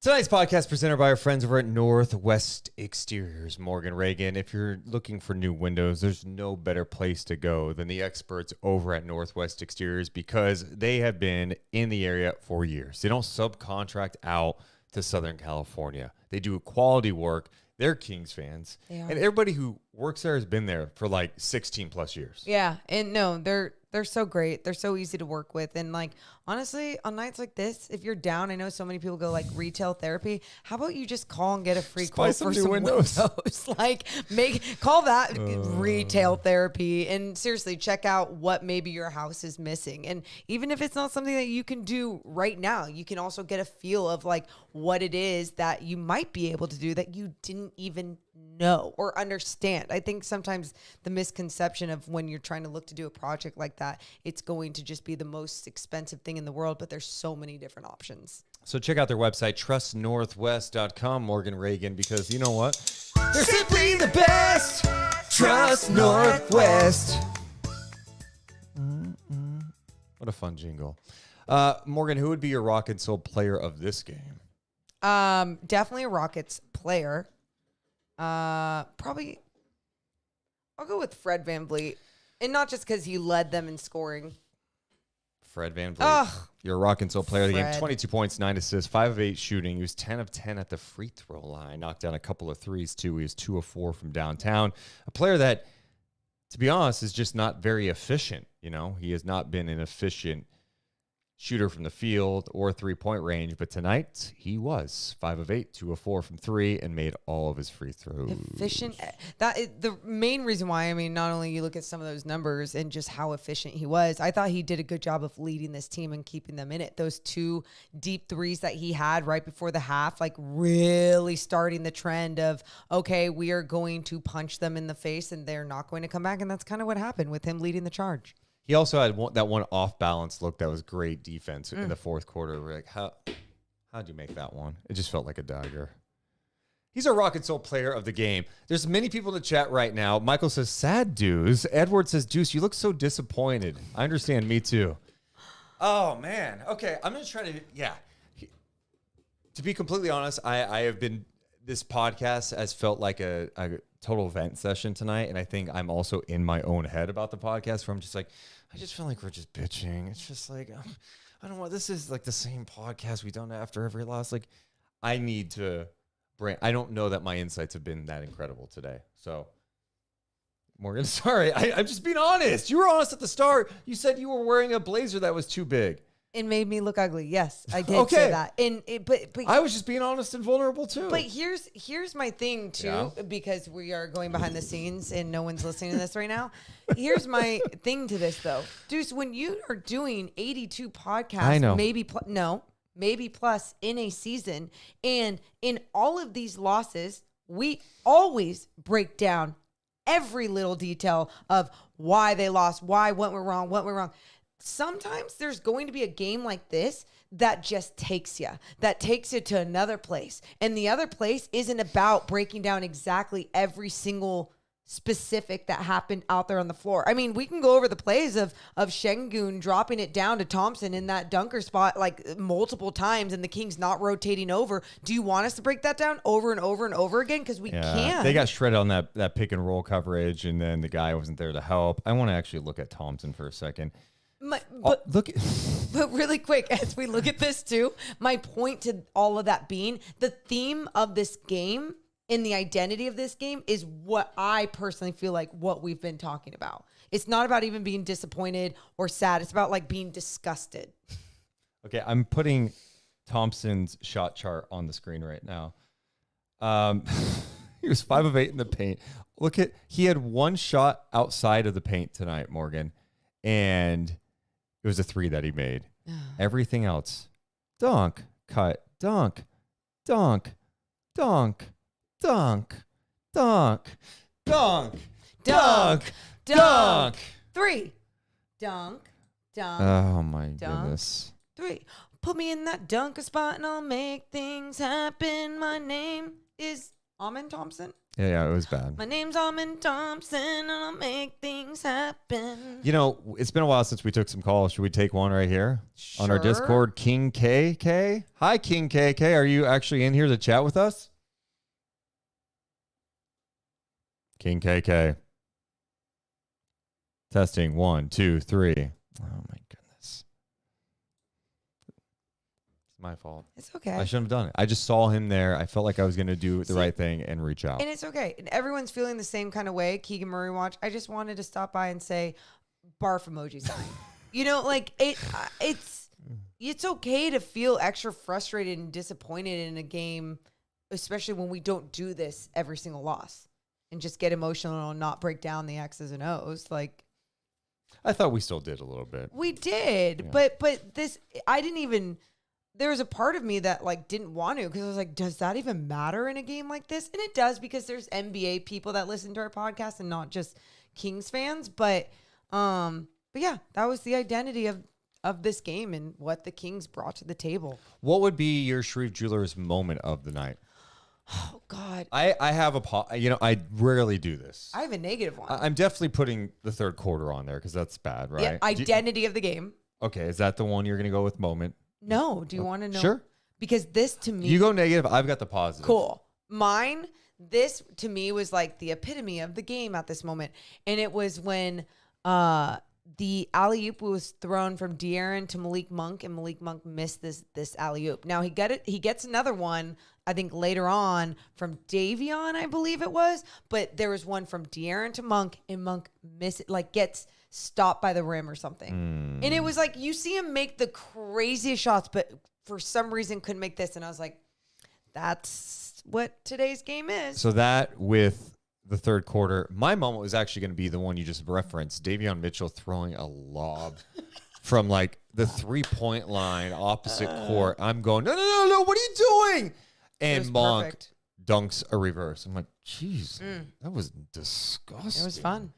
Tonight's podcast presented by our friends over at Northwest Exteriors, Morgan Reagan. If you're looking for new windows, there's no better place to go than the experts over at Northwest Exteriors, because they have been in the area for years. They don't subcontract out to Southern California. They do quality work. They're Kings fans. And everybody who works there has been there for like 16 plus years. Yeah. And no, they're so great. They're so easy to work with. And like, honestly, on nights like this, if you're down, I know so many people go like retail therapy. How about you just call and get a free quote for some windows? Like, call that retail therapy, and seriously check out what maybe your house is missing. And even if it's not something that you can do right now, you can also get a feel of like what it is that you might be able to do that you didn't even know or understand. I think sometimes the misconception of when you're trying to look to do a project like that, it's going to just be the most expensive thing in the world, but there's so many different options. So check out their website, trustnorthwest.com, Morgan Reagan, because you know what? They're simply the best. Trust Northwest. What a fun jingle. Morgan, who would be your Rocket Soul player of this game? Definitely a Rockets player. Probably I'll go with Fred VanVleet, and not just because he led them in scoring. Fred VanVleet, you're a Rock and Soul player of the game. 22 points, 9 assists, 5 of 8 shooting. He was 10 of 10 at the free throw line. Knocked down a couple of threes, too. He was 2 of 4 from downtown. A player that, to be honest, is just not very efficient. You know, he has not been an efficient shooter from the field or three-point range, but tonight he was 5 of 8, 2 of 4 from 3, and made all of his free throws. Efficient. That is the main reason why. I mean, not only you look at some of those numbers and just how efficient he was, I thought he did a good job of leading this team and keeping them in it. Those 2 deep threes that he had right before the half, like really starting the trend of, okay, we are going to punch them in the face and they're not going to come back. And that's kind of what happened with him leading the charge. He also had that one off-balance look that was great defense in the fourth quarter. We're like, how'd you make that one? It just felt like a dagger. He's a Rock and Soul player of the game. There's many people in the chat right now. Michael says, sad Deuce. Edward says, Deuce, you look so disappointed. I understand, me too. Oh, man. Okay, I'm going to try to, To be completely honest, I have been, this podcast has felt like a total vent session tonight, and I think I'm also in my own head about the podcast where I'm just like, I just feel like we're just bitching. It's just like, I don't want, this is like the same podcast we've done after every loss. Like, I need to bring, I don't know that my insights have been that incredible today. So, Morgan, sorry. I'm just being honest. You were honest at the start. You said you were wearing a blazer that was too big. It made me look ugly. Yes, I did say that. And but I was just being honest and vulnerable too. But here's my thing too, because we are going behind the scenes and no one's listening to this right now. Here's my thing to this though, Deuce. When you are doing 82 podcasts, I know. maybe plus in a season, and in all of these losses, we always break down every little detail of why they lost, what went wrong. Sometimes there's going to be a game like this that just takes you to another place. And the other place isn't about breaking down exactly every single specific that happened out there on the floor. I mean, we can go over the plays of Sengun dropping it down to Thompson in that dunker spot like multiple times and the Kings not rotating over. Do you want us to break that down over and over and over again? Because we can. They got shredded on that pick and roll coverage, and then the guy wasn't there to help. I want to actually look at Thompson for a second. But really quick, as we look at this too, my point to all of that being the theme of this game and the identity of this game is what I personally feel like what we've been talking about. It's not about even being disappointed or sad. It's about like being disgusted. Okay, I'm putting Thompson's shot chart on the screen right now. He was 5 of 8 in the paint. He had one shot outside of the paint tonight, Morgan, and it was a 3 that he made. Everything else, dunk, cut, dunk, dunk, dunk, dunk, dunk, dunk, dunk, dunk. 3. Dunk, dunk. Oh my dunk. goodness. 3. Put me in that dunker spot and I'll make things happen. My name is Amen Thompson. Yeah, it was bad. My name's Amen Thompson and I'll make things happen. You know, it's been a while since we took some calls. Should we take one right here on our Sure. Discord? King KK. Hi, King KK. Are you actually in here to chat with us? King KK. Testing 1, 2, 3. Oh my goodness. It's my fault. It's okay. I shouldn't have done it. I just saw him there. I felt like I was going to do the right thing and reach out. And it's okay. And everyone's feeling the same kind of way. Keegan Murray watch. I just wanted to stop by and say, barf emoji sign. You know, like it's okay to feel extra frustrated and disappointed in a game, especially when we don't do this every single loss and just get emotional and not break down the X's and O's. Like, I thought we still did a little bit. we did, Yeah. but this, I didn't even, there was a part of me that like didn't want to, because I was like, does that even matter in a game like this? And it does, because there's NBA people that listen to our podcast and not just Kings fans. But yeah, that was the identity of this game and what the Kings brought to the table. What would be your Shreve Jewelers moment of the night? Oh God, I have I rarely do this. I have a negative one. I'm definitely putting the third quarter on there because that's bad, right? Yeah, identity of the game. Okay, is that the one you're going to go with moment? No, do you want to know? Sure. Because this to me, You go negative. I've got the positive. cool. Mine, this to me was like the epitome of the game at this moment. And it was when the alley-oop was thrown from De'Aaron to Malik Monk, and Malik Monk missed this alley-oop. Now he gets another one, I think later on, from Davion, I believe it was. But there was one from De'Aaron to Monk, and Monk gets stopped by the rim or something. And it was like, you see him make the craziest shots, but for some reason couldn't make this. And I was like, that's what today's game is. So that with the third quarter, my moment was actually going to be the one you just referenced, Davion Mitchell throwing a lob from like the 3-point line opposite court. I'm going, no, what are you doing? And Monk perfect. dunks a reverse. I'm like, jeez, that was disgusting. It was fun.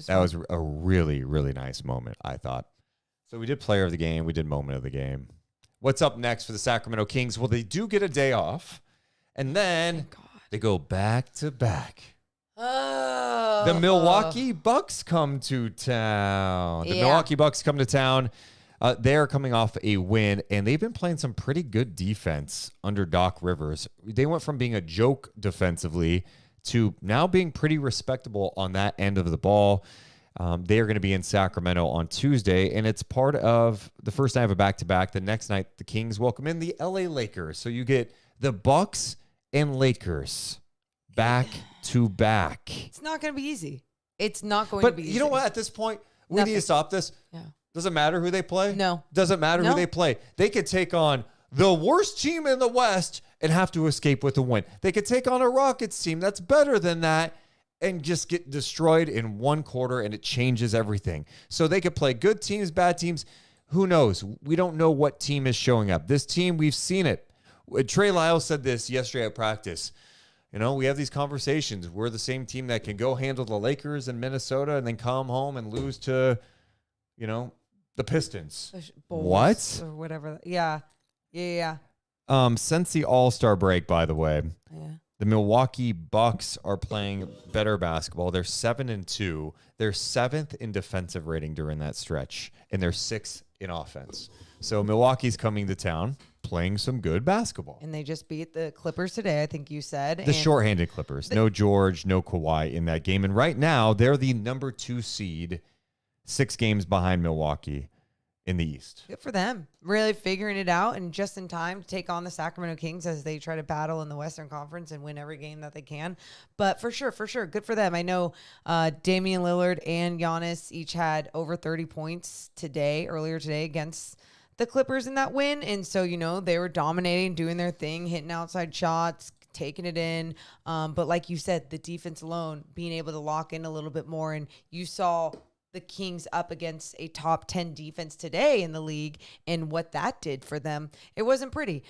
That was a really, really nice moment, I thought. So we did player of the game. We did moment of the game. What's up next for the Sacramento Kings? Well, they do get a day off, and then they go back to back. Oh. The Milwaukee Bucks come to town. The Milwaukee Bucks come to town. They're coming off a win, and they've been playing some pretty good defense under Doc Rivers. They went from being a joke defensively to now being pretty respectable on that end of the ball. They are going to be in Sacramento on Tuesday, and it's part of the first night of a back-to-back. The next night, the Kings welcome in the LA Lakers. So you get the Bucks and Lakers back to back. It's not going to be easy. It's not going But to be easy. you know what? At this point, we need to stop this. Yeah. Doesn't matter who they play. No. Doesn't matter who No. they play. They could take on the worst team in the West and have to escape with a win. They could take on a Rockets team that's better than that and just get destroyed in one quarter, and it changes everything. So they could play good teams, bad teams. Who knows? We don't know what team is showing up. This team, we've seen it. Trey Lyles said this yesterday at practice. You know, we have these conversations. We're the same team that can go handle the Lakers in Minnesota and then come home and lose to, you know, the Pistons. Bulls What? or whatever. Yeah. Since the All-Star break, by the way, Yeah. the Milwaukee Bucks are playing better basketball. They're 7-2. They're 7th in defensive rating during that stretch, and they're 6th in offense. So Milwaukee's coming to town, playing some good basketball. And they just beat the Clippers today, I think you said. The shorthanded Clippers. No George, no Kawhi in that game. And right now, they're the number 2 seed, 6 games behind Milwaukee in the East. Good for them. Really figuring it out and just in time to take on the Sacramento Kings as they try to battle in the Western Conference and win every game that they can. But for sure. Good for them. I know Damian Lillard and Giannis each had over 30 points earlier today against the Clippers in that win. And so, they were dominating, doing their thing, hitting outside shots, taking it in. But like you said, the defense alone, being able to lock in a little bit more. And you saw the Kings up against a top 10 defense today in the league and what that did for them. It wasn't pretty.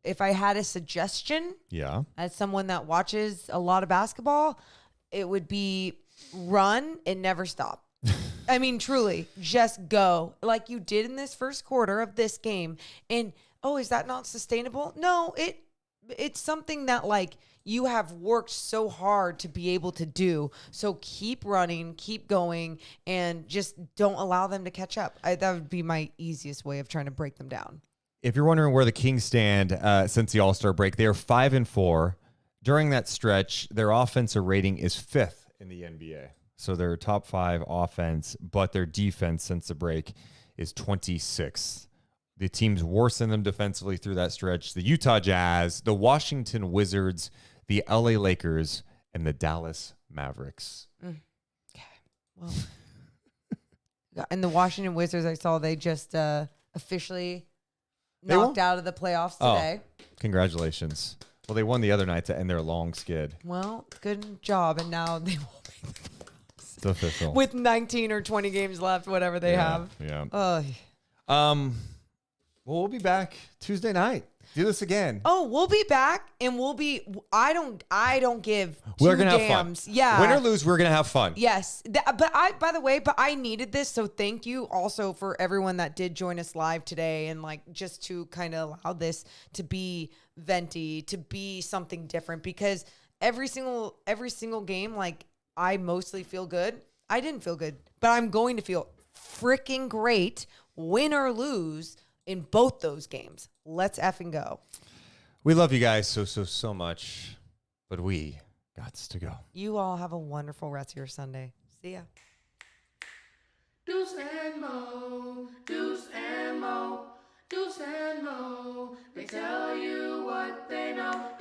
If I had a suggestion, as someone that watches a lot of basketball, it would be run and never stop. I mean, truly, just go like you did in this first quarter of this game. And, is that not sustainable? No, it's something that like you have worked so hard to be able to do. So keep running, keep going, and just don't allow them to catch up. That would be my easiest way of trying to break them down. If you're wondering where the Kings stand since the All-Star break, they are 5-4. During that stretch, their offensive rating is 5th in the NBA. So they're top 5 offense, but their defense since the break is 26th. The teams worse than them defensively through that stretch: the Utah Jazz, the Washington Wizards, the LA Lakers, and the Dallas Mavericks. Okay. Well, and the Washington Wizards, I saw they just officially knocked out of the playoffs today. Oh, congratulations. Well, they won the other night to end their long skid. Well, good job. And now they won't make the playoffs. It's official. With 19 or 20 games left, whatever they have. Yeah. Well, we'll be back Tuesday night. Do this again. Oh, we'll be back, and I don't give We're two gonna dams. have fun. Yeah. Win or lose, we're gonna have fun. Yes. By the way, I needed this, so thank you also for everyone that did join us live today, and like just to kind of allow this to be venti, to be something different, because every single game, like I mostly feel good. I didn't feel good, but I'm going to feel freaking great, win or lose, in both those games. Let's effing go. We love you guys so much, but we got to go. You all have a wonderful rest of your Sunday. See ya. Deuce and Mo, Deuce and Mo, Deuce and Mo. They tell you what they know.